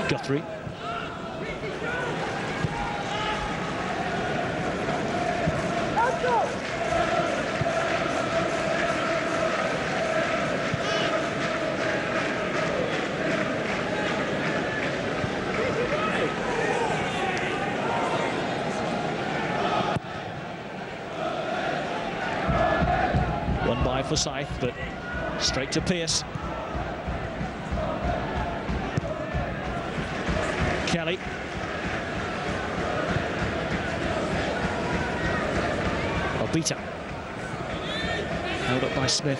Guthrie. One by Forsyth, but straight to Pearce. Kelly. Obita. Held up by Smith.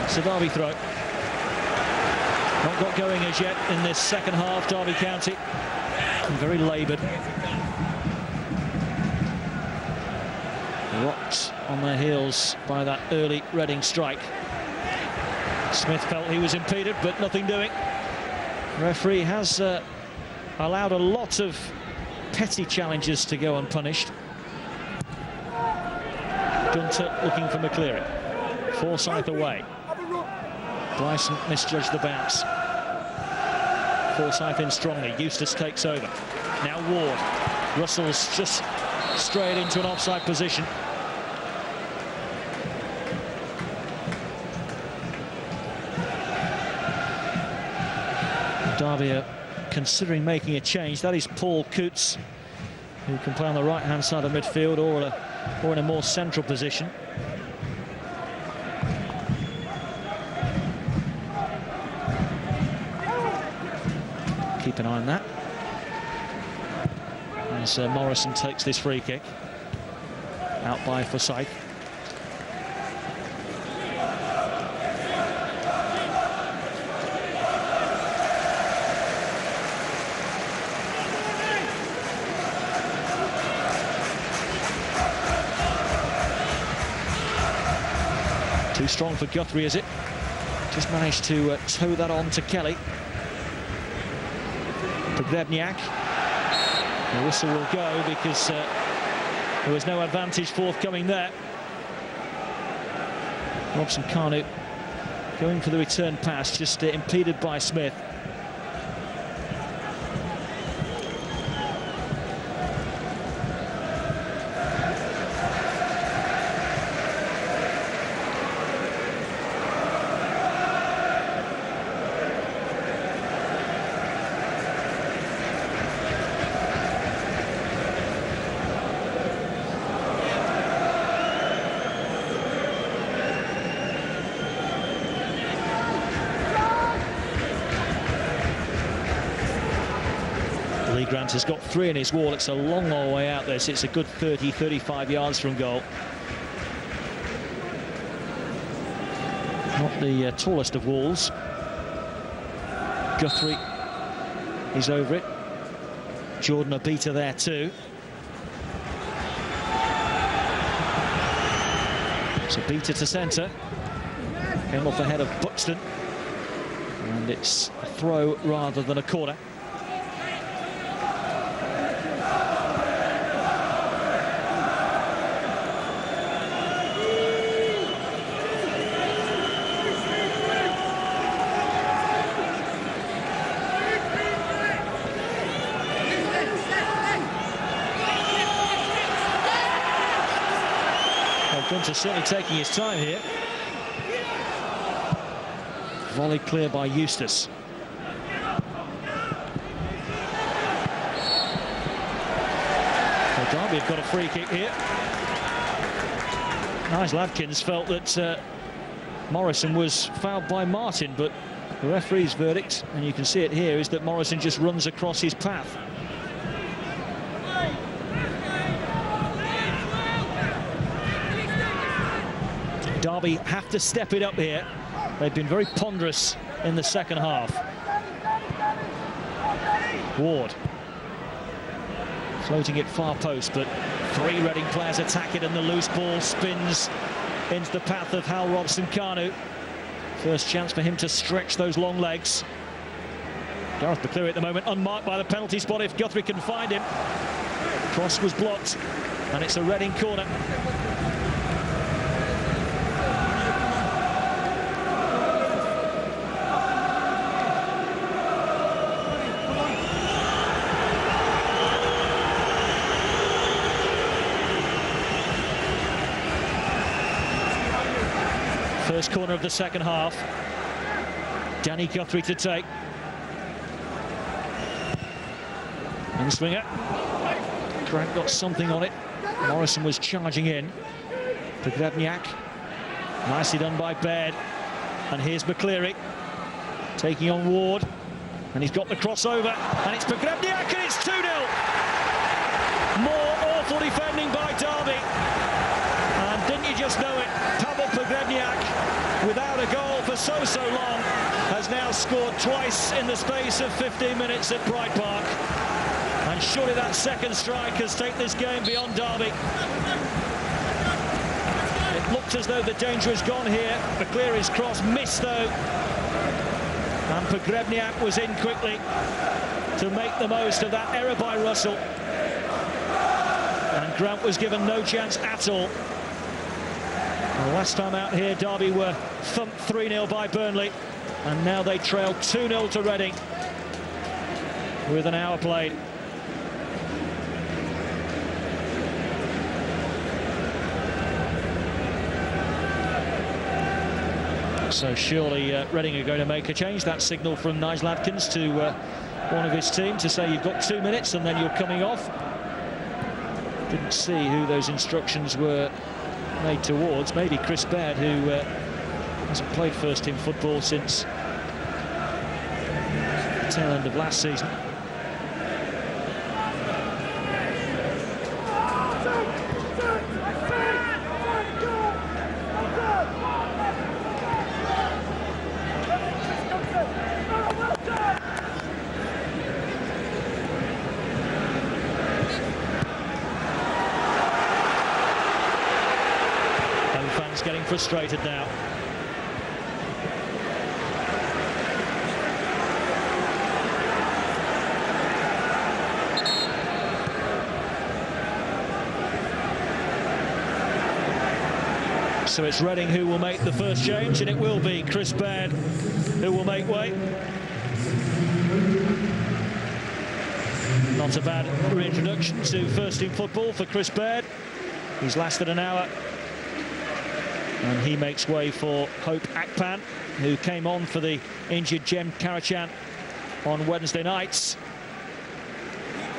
It's a Derby throw. Not got going as yet in this second half, Derby County. Very laboured. Rocked on their heels by that early Reading strike. Smith felt he was impeded, but nothing doing. The referee has allowed a lot of petty challenges to go unpunished. Gunter looking for McCleary. Forsyth away. Bryson misjudged the bounce. Forsyth in strongly. Eustace takes over. Now Ward. Russell's just straight into an offside position. Derby are considering making a change. That is Paul Coutts, who can play on the right-hand side of midfield or in a more central position. Keep an eye on that. As Morrison takes this free kick. Out by Forsyth. Too strong for Guthrie, is it? Just managed to toe that on to Kelly. Pogrebniak. The whistle will go because there was no advantage forthcoming there. Robson-Kanu going for the return pass, just impeded by Smith. Lee Grant has got 3 in his wall. It's a long way out there, so it's a good 30-35 yards from goal. Not the tallest of walls. Guthrie is over it. Jordan Obita there too. It's Obita to centre. Came off the head of Buxton. And it's a throw rather than a corner. Gunter certainly taking his time here. Volley clear by Eustace. Well, Derby have got a free kick here. Nigel Adkins felt that Morrison was fouled by Martin, but the referee's verdict, and you can see it here, is that Morrison just runs across his path. Derby have to step it up here. They've been very ponderous in the second half. Ward. Floating it far post, but 3 Reading players attack it, and the loose ball spins into the path of Hal Robson-Kanu. First chance for him to stretch those long legs. Gareth McCleary at the moment unmarked by the penalty spot if Guthrie can find him. Cross was blocked, and it's a Reading corner. First corner of the second half. Danny Guthrie to take. In swinger. Grant got something on it. Morrison was charging in. Pogrebniak. Nicely done by Baird. And here's McCleary taking on Ward. And he's got the crossover. And it's Pogrebniak, and it's 2-0. More awful defending by Derby. And didn't you just know it? Pavel Pogrebniak, without a goal for so long, has now scored twice in the space of 15 minutes at Pride Park. And surely that second strike has taken this game beyond Derby. It looked as though the danger has gone here. McCleary's cross missed though. And Pogrebniak was in quickly to make the most of that error by Russell. And Grant was given no chance at all. Well, last time out here, Derby were thumped 3-0 by Burnley. And now they trail 2-0 to Reading with an hour played. So surely Reading are going to make a change. That signal from Nigel Adkins to one of his team to say you've got 2 minutes and then you're coming off. Didn't see who those instructions were made towards. Maybe Chris Baird, who hasn't played first team football since the tail end of last season. Getting frustrated now. So it's Reading who will make the first change, and it will be Chris Baird who will make way. Not a bad reintroduction to first team football for Chris Baird. He's lasted an hour. And he makes way for Hope Akpan, who came on for the injured Jem Karachan on Wednesday nights.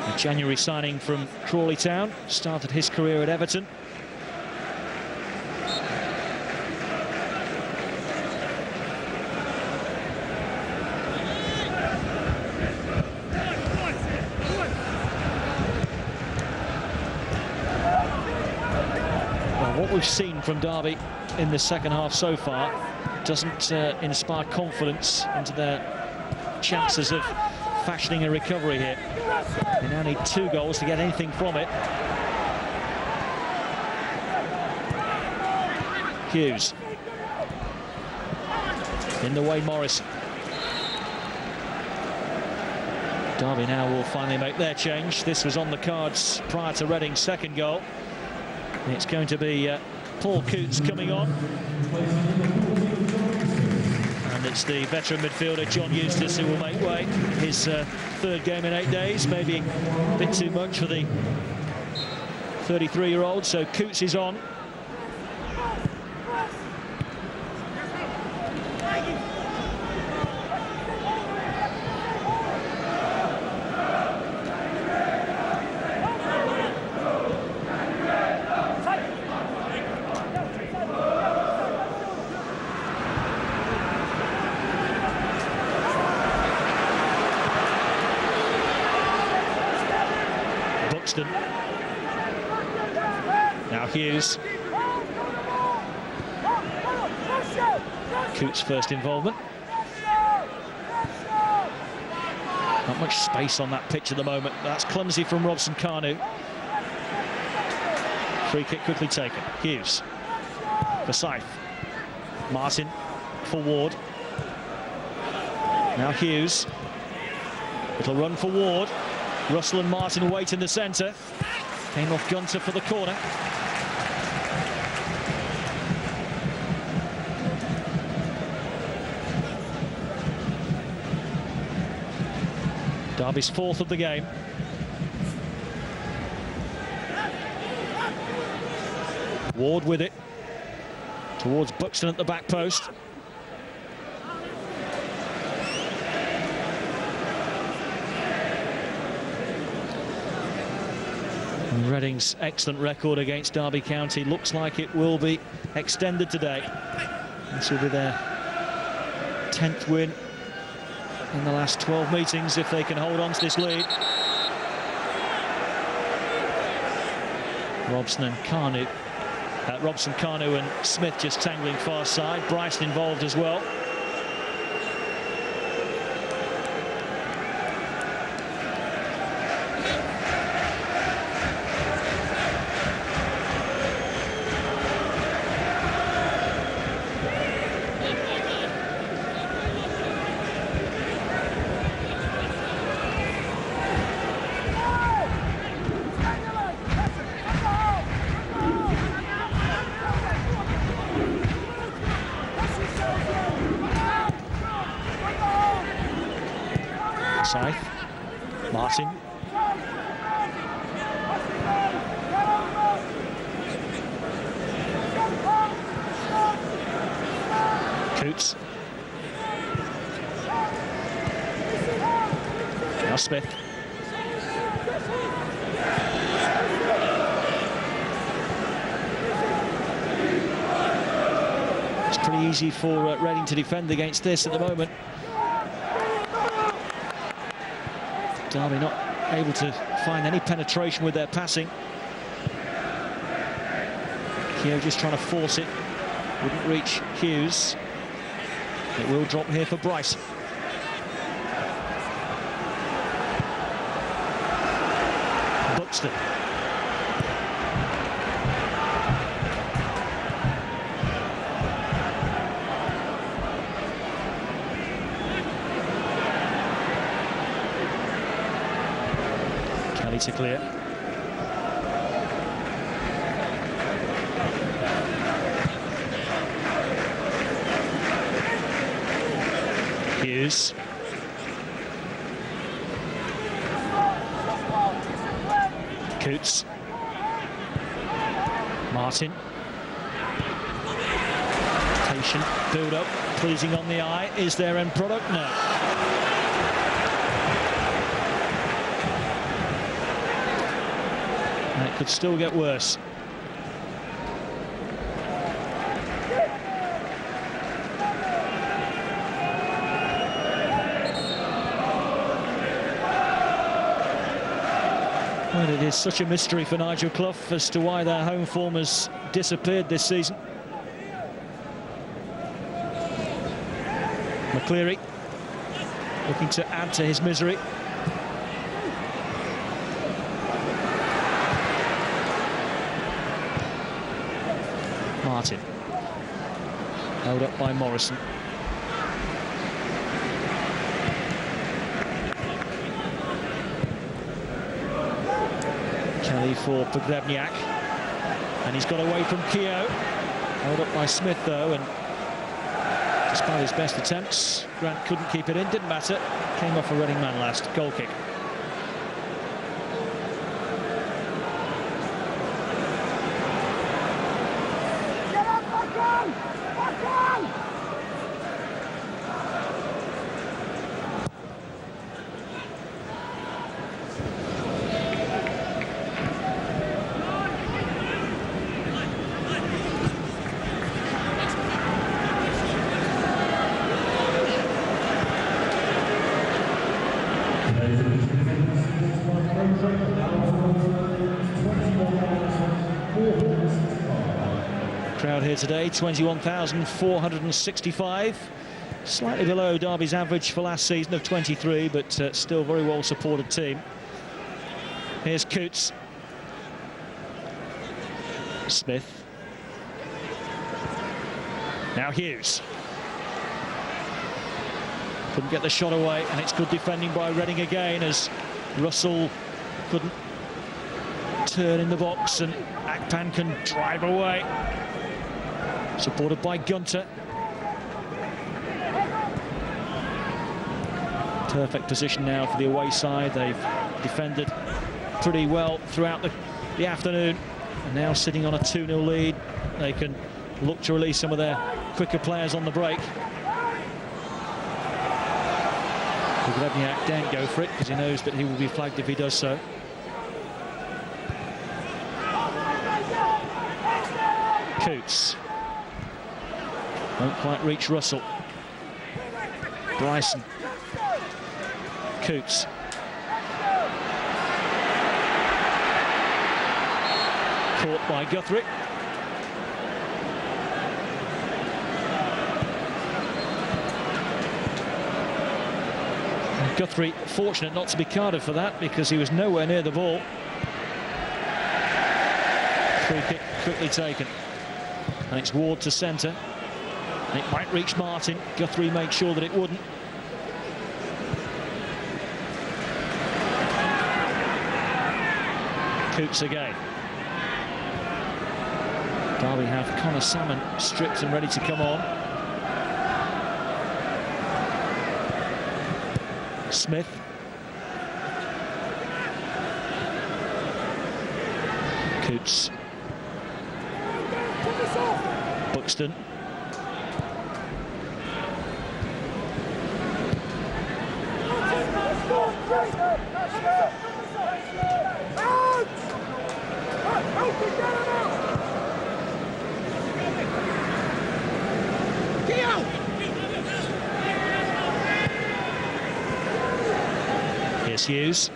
A January signing from Crawley Town, started his career at Everton. Well, what we've seen from Derby in the second half so far doesn't inspire confidence into their chances of fashioning a recovery here. They now need 2 goals to get anything from it. Hughes. In the way, Morrison. Derby now will finally make their change. This was on the cards prior to Reading's second goal. It's going to be Paul Coots coming on. And it's the veteran midfielder John Eustace who will make way. His third game in 8 days, maybe a bit too much for the 33-year-old, so Coots is on. Now Hughes. Coots' first involvement. Not much space on that pitch at the moment. That's clumsy from Robson Kanu. Free kick quickly taken. Hughes. Forsyth. Martin for Ward. Now Hughes. Little run for Ward. Russell and Martin wait in the centre. Came off Gunter for the corner. Derby's fourth of the game. Ward with it. towards Buxton at the back post. And Reading's excellent record against Derby County looks like it will be extended today. This will be their 10th win in the last 12 meetings if they can hold on to this lead. Robson, Kanu and Smith just tangling far side. Bryson involved as well. Scythe, Martin. Coots. Now Smith. It's pretty easy for Reading to defend against this at the moment. Derby not able to find any penetration with their passing. Keogh just trying to force it. Wouldn't reach Hughes. It will drop here for Bryce. Buxton. To clear. Hughes. Coots. Martin. Patient build up, pleasing on the eye. Is there end product? No. And it could still get worse. Well, it is such a mystery for Nigel Clough as to why their home form has disappeared this season. McCleary looking to add to his misery. Martin, held up by Morrison. Kelly for Pogrebniak, and he's got away from Keogh. Held up by Smith though, and despite his best attempts, Grant couldn't keep it in. Didn't matter. Came off a Reading man last. Goal kick. Crowd here today, 21,465. Slightly below Derby's average for last season of 23, but still very well supported team. Here's Coots. Smith. Now Hughes. Couldn't get the shot away, and it's good defending by Reading again as Russell couldn't turn in the box and Akpan can drive away. Supported by Gunter. Perfect position now for the away side. They've defended pretty well throughout the afternoon. And now sitting on a 2-0 lead, they can look to release some of their quicker players on the break. Pogrebniak daren't go for it because he knows that he will be flagged if he does so. Coots. Won't quite reach Russell. Bryson. Coots. Caught by Guthrie. Guthrie fortunate not to be carded for that because he was nowhere near the ball. Free kick quickly taken. And it's Ward to centre. It might reach Martin. Guthrie made sure that it wouldn't. Coots again. Derby have Connor Salmon stripped and ready to come on. Smith. Coots. Buxton. Here's Hughes.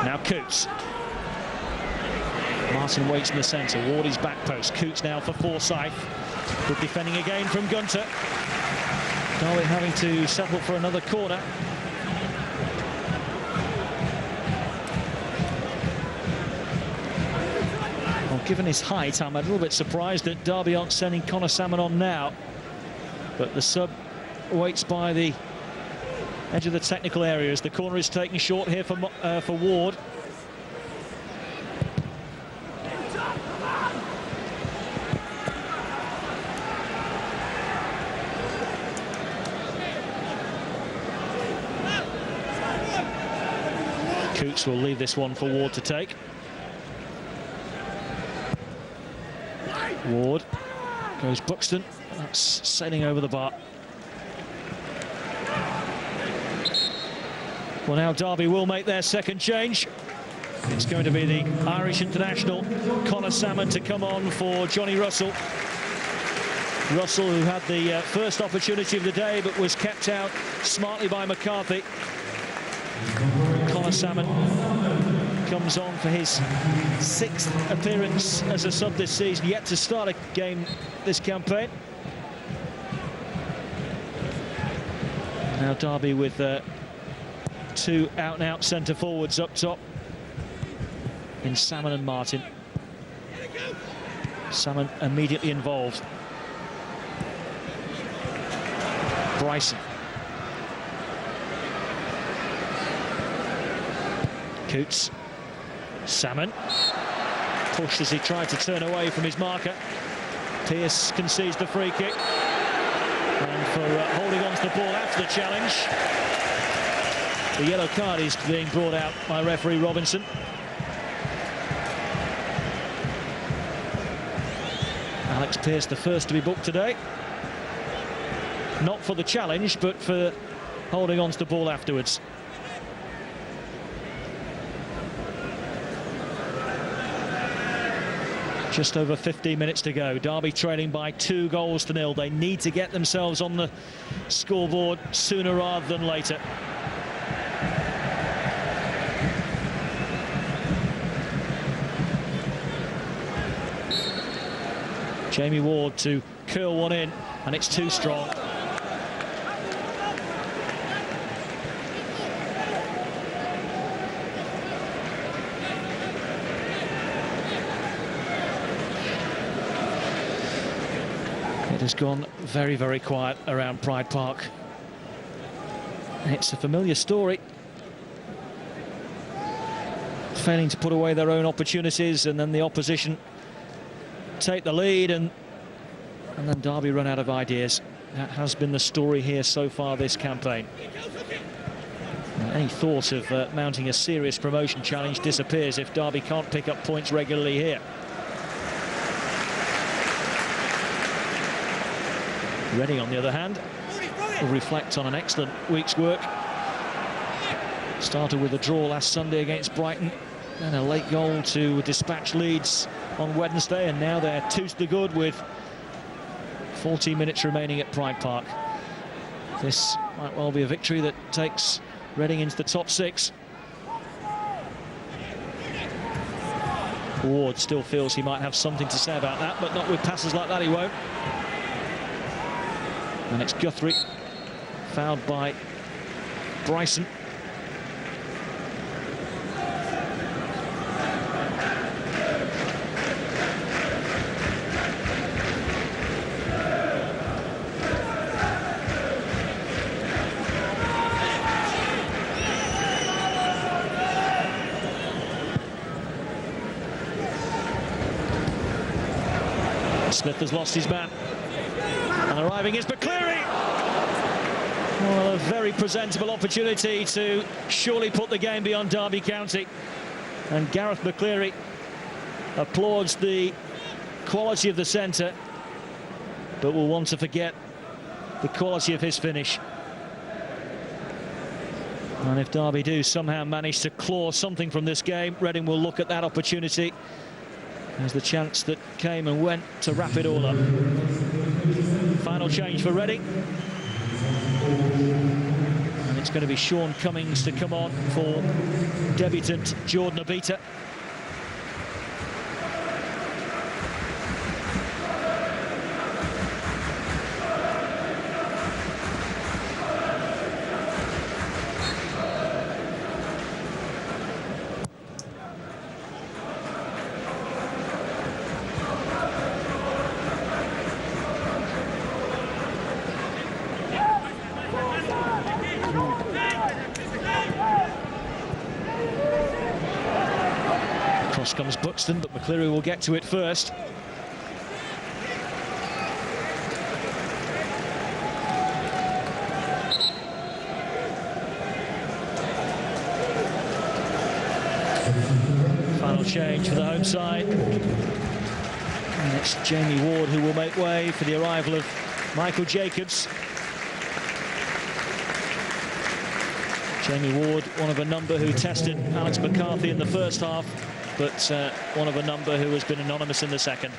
Now Coots. Martin waits in the centre. Ward is back post. Coots now for Forsyth. Good defending again from Gunter. Darwin having to settle for another corner. Well, given his height, I'm a little bit surprised that Derby aren't sending Connor Salmon on now. But the sub waits by the edge of the technical areas. The corner is taken short here for Ward. Coots will leave this one for Ward to take. Ward goes Buxton. That's sailing over the bar. Well, now Derby will make their second change. It's going to be the Irish international Connor Salmon to come on for Johnny Russell. Russell, who had the first opportunity of the day but was kept out smartly by McCarthy. Connor Salmon comes on for his 6th appearance as a sub this season, yet to start a game this campaign. Now Derby with two out-and-out centre forwards up top in Salmon and Martin. Salmon immediately involved. Bryson. Coots. Salmon. Pushed as he tried to turn away from his marker. Pearce concedes the free kick. And for holding on to the ball after the challenge, the yellow card is being brought out by referee Robinson. Alex Pearce, the first to be booked today. Not for the challenge, but for holding on to the ball afterwards. Just over 15 minutes to go. Derby trailing by 2-0. They need to get themselves on the scoreboard sooner rather than later. Jamie Ward to curl one in, and it's too strong. It has gone very, very quiet around Pride Park. It's a familiar story. Failing to put away their own opportunities, and then the opposition take the lead, and then Derby run out of ideas. That has been the story here so far this campaign. Any thought of mounting a serious promotion challenge disappears if Derby can't pick up points regularly here. Reading, on the other hand, will reflect on an excellent week's work. Started with a draw last Sunday against Brighton, and a late goal to dispatch Leeds on Wednesday, and now they're 2 to the good with 14 minutes remaining at Pride Park. This might well be a victory that takes Reading into the top 6. Ward still feels he might have something to say about that, but not with passes like that, he won't. And it's Guthrie, fouled by Bryson. Smith has lost his man, and arriving is McCleary. Well, a very presentable opportunity to surely put the game beyond Derby County, and Gareth McCleary applauds the quality of the centre, but will want to forget the quality of his finish. And if Derby do somehow manage to claw something from this game, Reading will look at that opportunity. There's the chance that came and went to wrap it all up. Final change for Reading. And it's going to be Sean Cummings to come on for debutant Jordan Obita. Cross comes Buxton, but McCleary will get to it first. Final change for the home side. And it's Jamie Ward who will make way for the arrival of Michael Jacobs. Jamie Ward, one of a number who tested Alex McCarthy in the first half, but one of a number who has been anonymous in the second.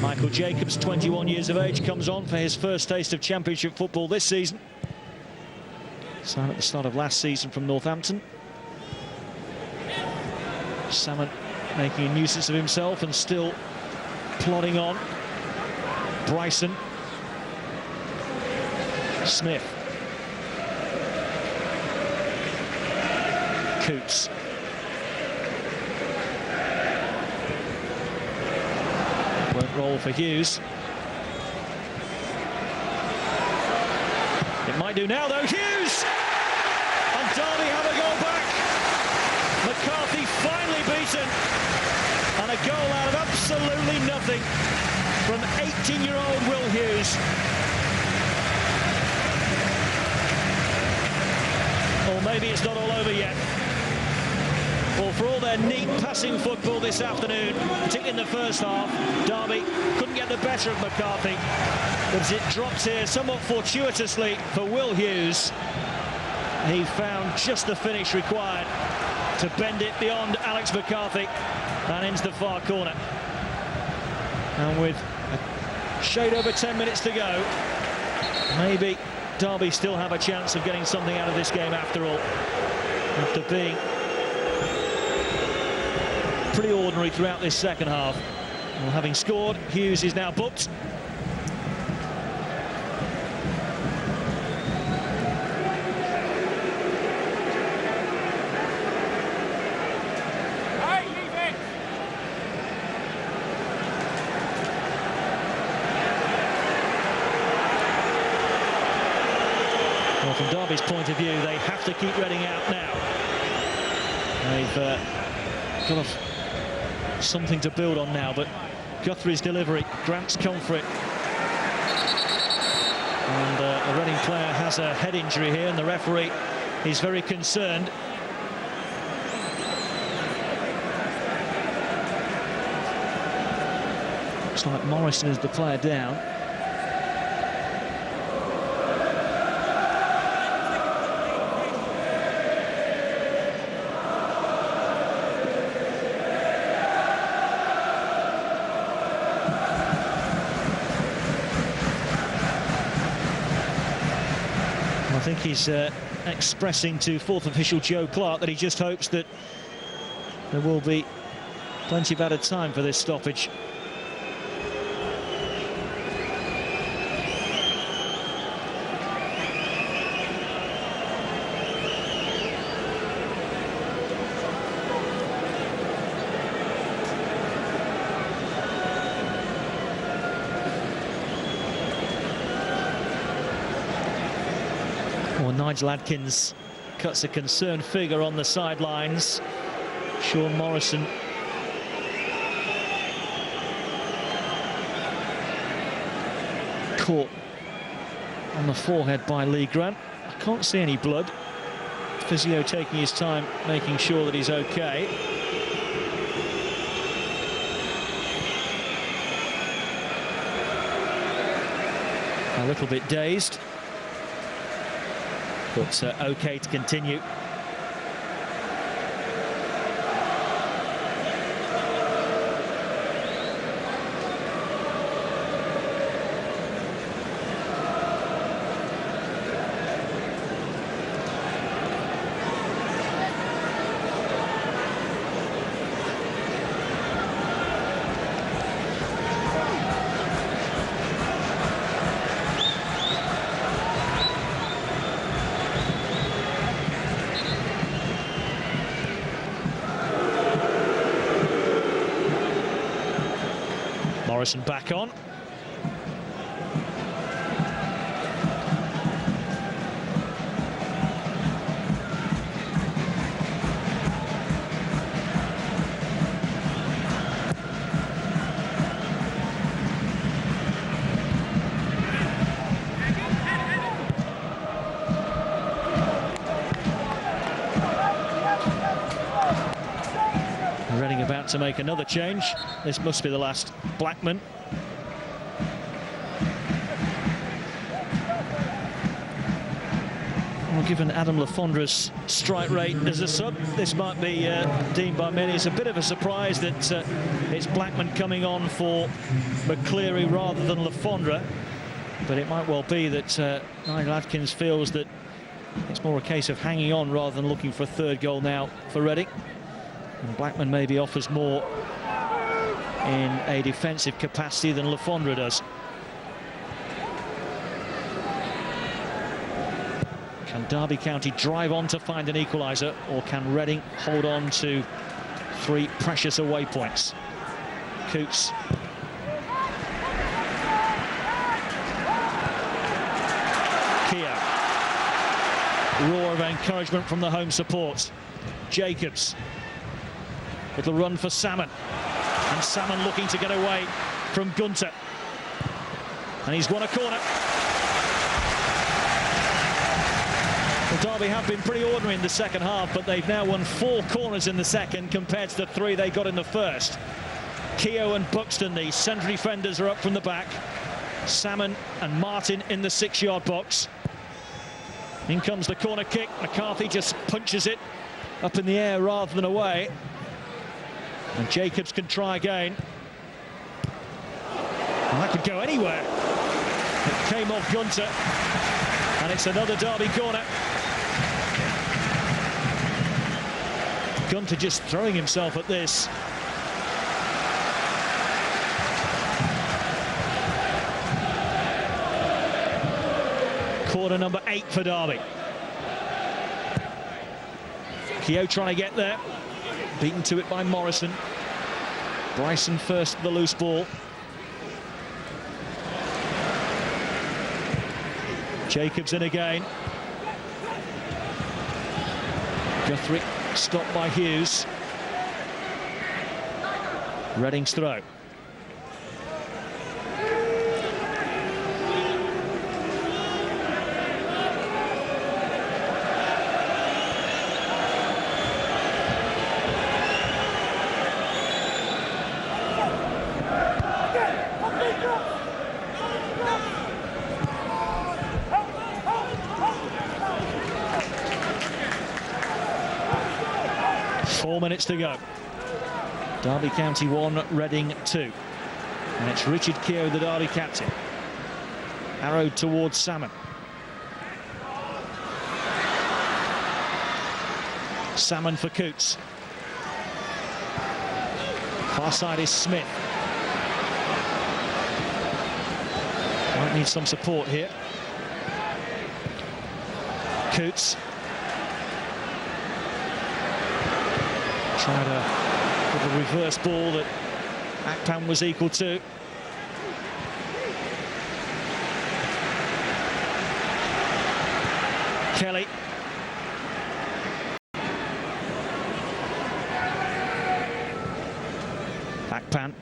Michael Jacobs, 21 years of age, comes on for his first taste of Championship football this season. Signed at the start of last season from Northampton. Salmon making a nuisance of himself and still plodding on. Bryson. Smith. Coots. Won't roll for Hughes. It might do now though. Hughes! And Derby have a goal back. McCarthy finally beaten. And a goal out of absolutely nothing from 18-year-old Will Hughes. Or maybe it's not all over yet. Well, for all their neat passing football this afternoon, particularly in the first half, Derby couldn't get the better of McCarthy. But as it dropped here somewhat fortuitously for Will Hughes, he found just the finish required to bend it beyond Alex McCarthy and into the far corner. And with a shade over 10 minutes to go, maybe Derby still have a chance of getting something out of this game after all, after being pretty ordinary throughout this second half. Well, having scored, Hughes is now booked. Well, from Derby's point of view, they have to keep Reading out now. They've got something to build on now, but Guthrie's delivery, Grant's come for it. And a Reading player has a head injury here, and the referee is very concerned. Looks like Morrison is the player down. think he's expressing to fourth official Joe Clark that he just hopes that there will be plenty of added time for this stoppage. Well, Nigel Adkins cuts a concerned figure on the sidelines. Sean Morrison caught on the forehead by Lee Grant. I can't see any blood. Physio taking his time, making sure that he's okay. A little bit dazed, but okay to continue. Morrison back on. Reading about to make another change. This must be the last. Blackman. Well, given Adam Le Fondre's strike rate as a sub, this might be deemed by many as a bit of a surprise that it's Blackman coming on for McCleary rather than Le Fondre. But it might well be that Nigel Adkins feels that it's more a case of hanging on rather than looking for a third goal now for Reading. And Blackman maybe offers more in a defensive capacity than Le Fondre does. Can Derby County drive on to find an equaliser, or can Reading hold on to 3 precious away points? Coots. Keogh. Roar of encouragement from the home support. Jacobs. Little run for Salmon. And Salmon looking to get away from Gunter. And he's won a corner. Well, Derby have been pretty ordinary in the second half, but they've now won 4 corners in the second compared to the 3 they got in the first. Keogh and Buxton, the centre defenders, are up from the back. Salmon and Martin in the 6-yard box. In comes the corner kick. McCarthy just punches it up in the air rather than away. And Jacobs can try again. Well, that could go anywhere. It came off Gunter. And it's another Derby corner. Gunter just throwing himself at this. Corner number 8 for Derby. Keogh trying to get there. Beaten to it by Morrison. Bryson first to the loose ball. Jacobs in again. Guthrie stopped by Hughes. Reading's throw. Minutes to go. Derby County 1, Reading 2. And it's Richard Keogh, the Derby captain. Arrowed towards Salmon. Salmon for Coots. Far side is Smith. Might need some support here. Coots. Tried a reverse ball that Akpan was equal to. Kelly. Akpan.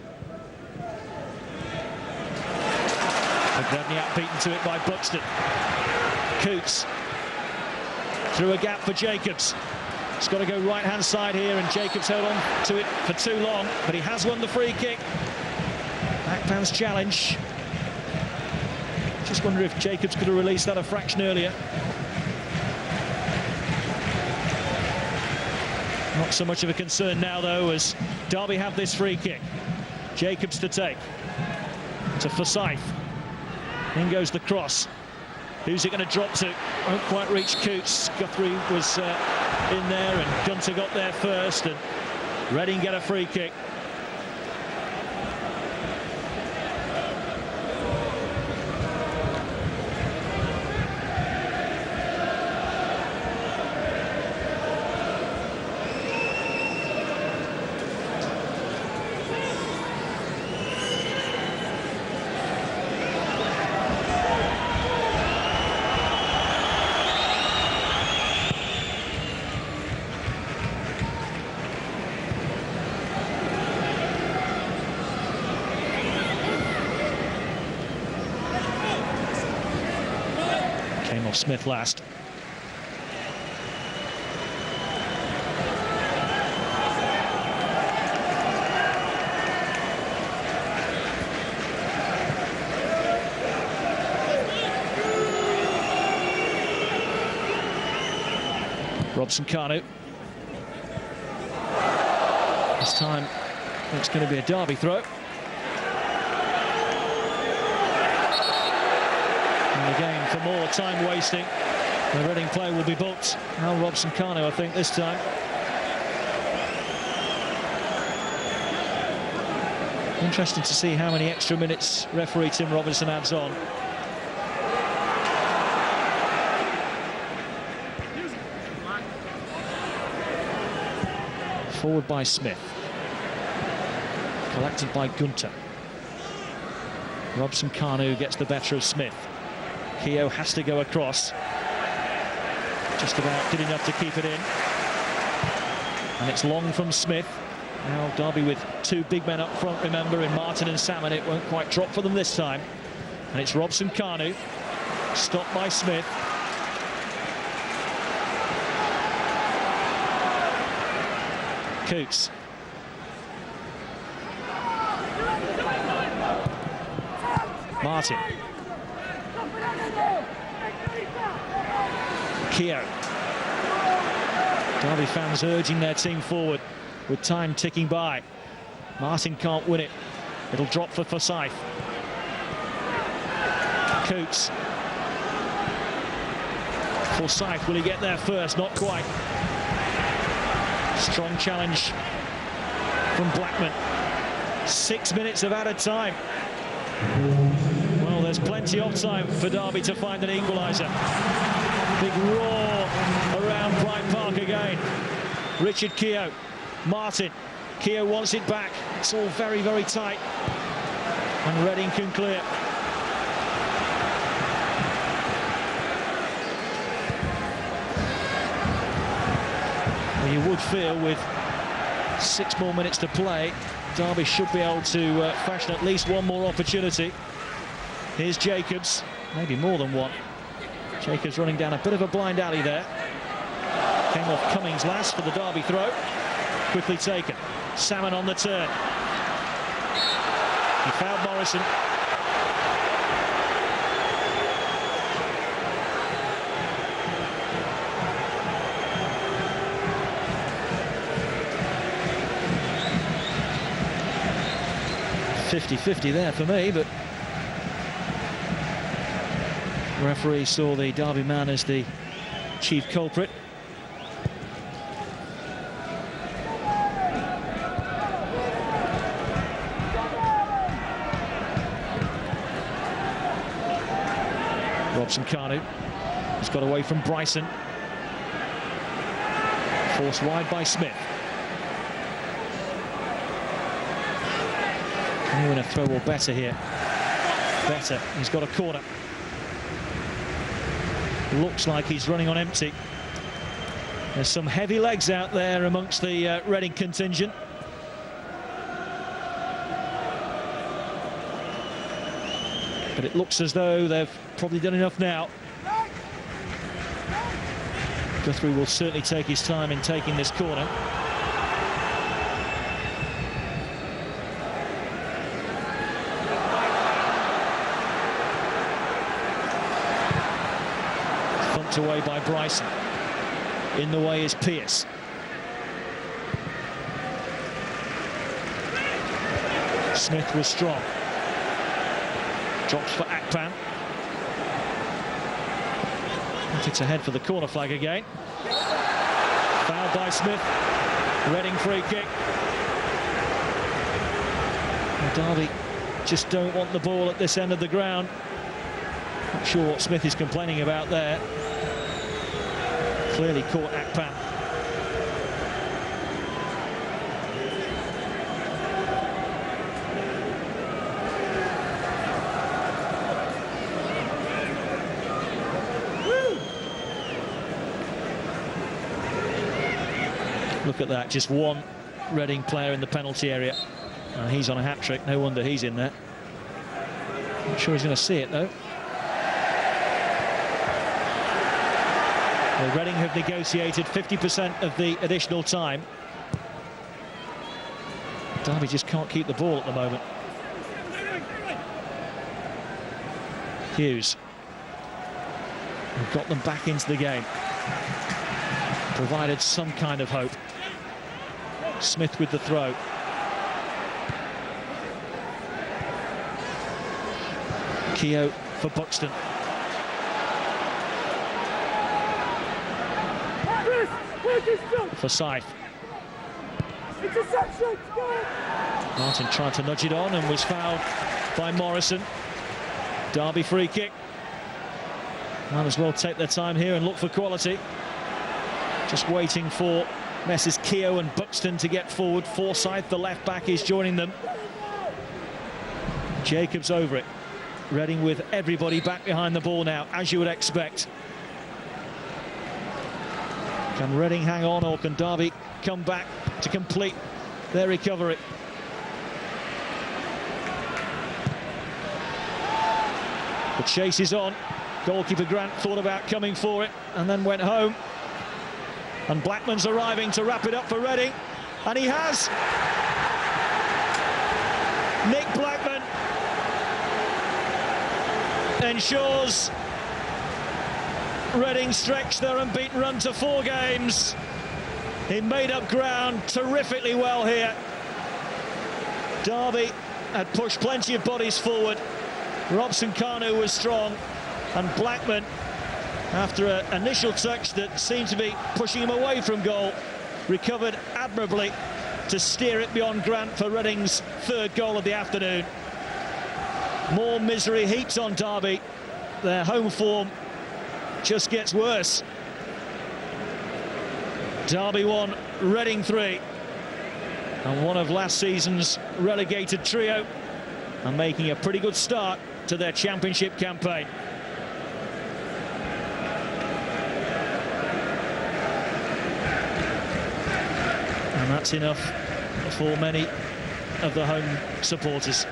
Magdadniak beaten to it by Buxton. Coots. Through a gap for Jacobs. It's got to go right-hand side here, and Jacobs held on to it for too long, but he has won the free kick. Akpan's challenge. Just wonder if Jacobs could have released that a fraction earlier. Not so much of a concern now, though, as Derby have this free kick. Jacobs to take. To Forsyth. In goes the cross. Who's it going to drop to? Won't quite reach Coots. Guthrie was in there, and Gunter got there first, and Reading get a free kick. Came off Smith last. Robson-Kanu. This time it's going to be a Derby throw. And again, for more time wasting, the Reading play will be booked. Now Robson-Kanu, I think, this time. Interesting to see how many extra minutes referee Tim Robinson adds on. Forward by Smith. Collected by Gunter. Robson-Kanu gets the better of Smith. Keogh has to go across. Just about did enough to keep it in. And it's long from Smith. Now Derby with two big men up front, remember, in Martin and Salmon. It won't quite drop for them this time. And it's Robson-Kanu. Stopped by Smith. Coots. Martin. Keogh. Derby fans urging their team forward with time ticking by. Martin can't win it. It'll drop for Forsyth. Coots. Forsyth, will he get there first? Not quite. Strong challenge from Blackman. 6 minutes of added time. Well, there's plenty of time for Derby to find an equaliser. Big roar around Pride Park again. Richard Keogh. Martin. Keogh wants it back. It's all very, very tight. And Reading can clear. Well, you would feel with 6 more minutes to play, Derby should be able to fashion at least one more opportunity. Here's Jacobs, maybe more than one. Jacobs running down a bit of a blind alley there. Came off Cummings last for the Derby throw. Quickly taken. Salmon on the turn. He fouled Morrison. .50-50 there for me, but the referee saw the Derby man as the chief culprit. Robson-Kanu. He's got away from Bryson. Forced wide by Smith. Can he win a throw or better here? Better. He's got a corner. Looks like he's running on empty. There's some heavy legs out there amongst the Reading contingent. But it looks as though they've probably done enough now. Guthrie will certainly take his time in taking this corner. Thumped away by Bryson. In the way is Pearce. Smith was strong. Drops for Akpan. It's ahead for the corner flag again. Fouled by Smith. Reading free kick. Well, Derby just don't want the ball at this end of the ground. Not sure what Smith is complaining about there. Clearly caught Akpan. Look at that, just one Reading player in the penalty area. He's on a hat-trick, no wonder he's in there. Not sure he's going to see it, though. Well, Reading have negotiated 50% of the additional time. Derby just can't keep the ball at the moment. Hughes. We've got them back into the game. Provided some kind of hope. Smith with the throw. Keogh for Buxton. For Saif. Martin tried to nudge it on and was fouled by Morrison. Derby free kick. Might as well take their time here and look for quality. Just waiting for Messrs Keogh and Buxton to get forward. Forsyth, the left back, is joining them. Jacobs over it. Reading with everybody back behind the ball now, as you would expect. Can Reading hang on, or can Derby come back to complete their recovery? The chase is on. Goalkeeper Grant thought about coming for it and then went home. And Blackman's arriving to wrap it up for Reading, and he has. Nick Blackman ensures Reading stretch their unbeaten run to 4 games. He made up ground terrifically well here. Derby had pushed plenty of bodies forward. Robson-Kanu was strong, and Blackman, after an initial touch that seemed to be pushing him away from goal, recovered admirably to steer it beyond Grant for Reading's 3rd goal of the afternoon. More misery heaps on Derby. Their home form just gets worse. Derby 1, Reading 3. And one of last season's relegated trio are making a pretty good start to their championship campaign. And that's enough for many of the home supporters.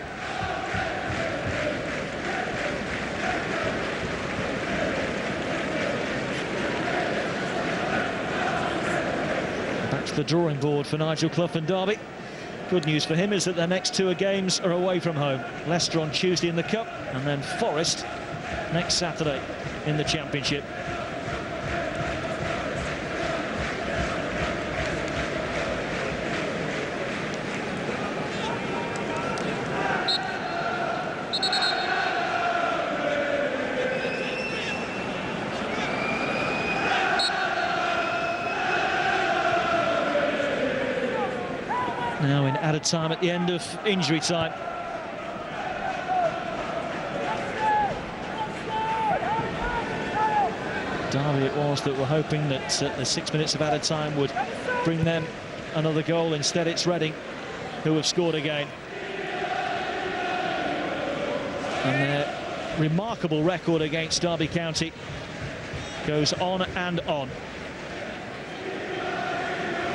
Back to the drawing board for Nigel Clough and Derby. Good news for him is that their next 2 games are away from home. Leicester on Tuesday in the Cup, and then Forest next Saturday in the Championship. Now in added time at the end of injury time. Derby it was that were hoping that the 6 minutes of added time would bring them another goal. Instead, it's Reading who have scored again. And their remarkable record against Derby County goes on and on.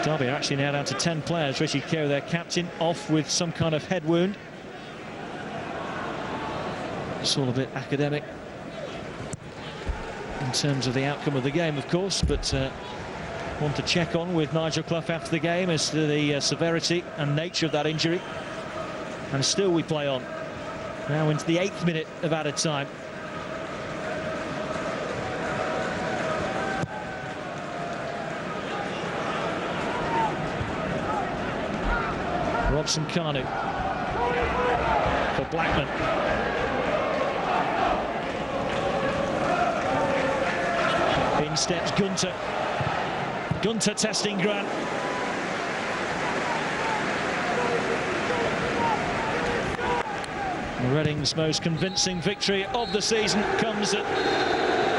Derby are actually now down to 10 players. Richie Keogh, their captain, off with some kind of head wound. It's all a bit academic in terms of the outcome of the game, of course, but want to check on with Nigel Clough after the game as to the severity and nature of that injury. And still we play on. Now into the 8th minute of added time. Robson Kanu for Blackman. In steps Gunter. Gunter testing Grant. Reading's most convincing victory of the season comes at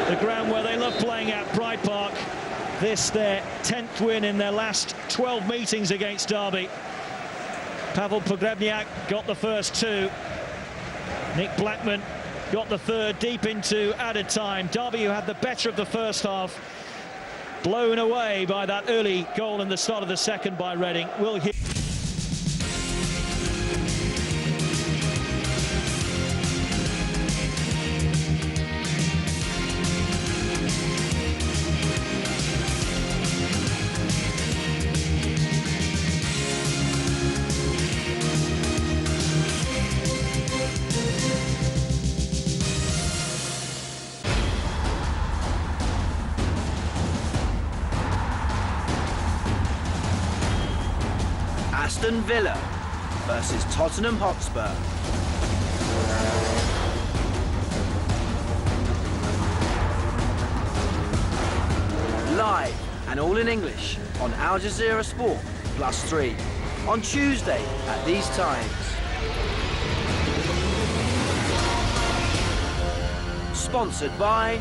the ground where they love playing at, Pride Park. This their 10th win in their last 12 meetings against Derby. Pavel Pogrebniak got the first 2. Nick Blackman got the third deep into added time. Derby, who had the better of the first half, blown away by that early goal in the start of the second by Reading. Will hear.
Aston Villa versus Tottenham Hotspur. Live and all in English on Al Jazeera Sport +3 on Tuesday at these times. Sponsored by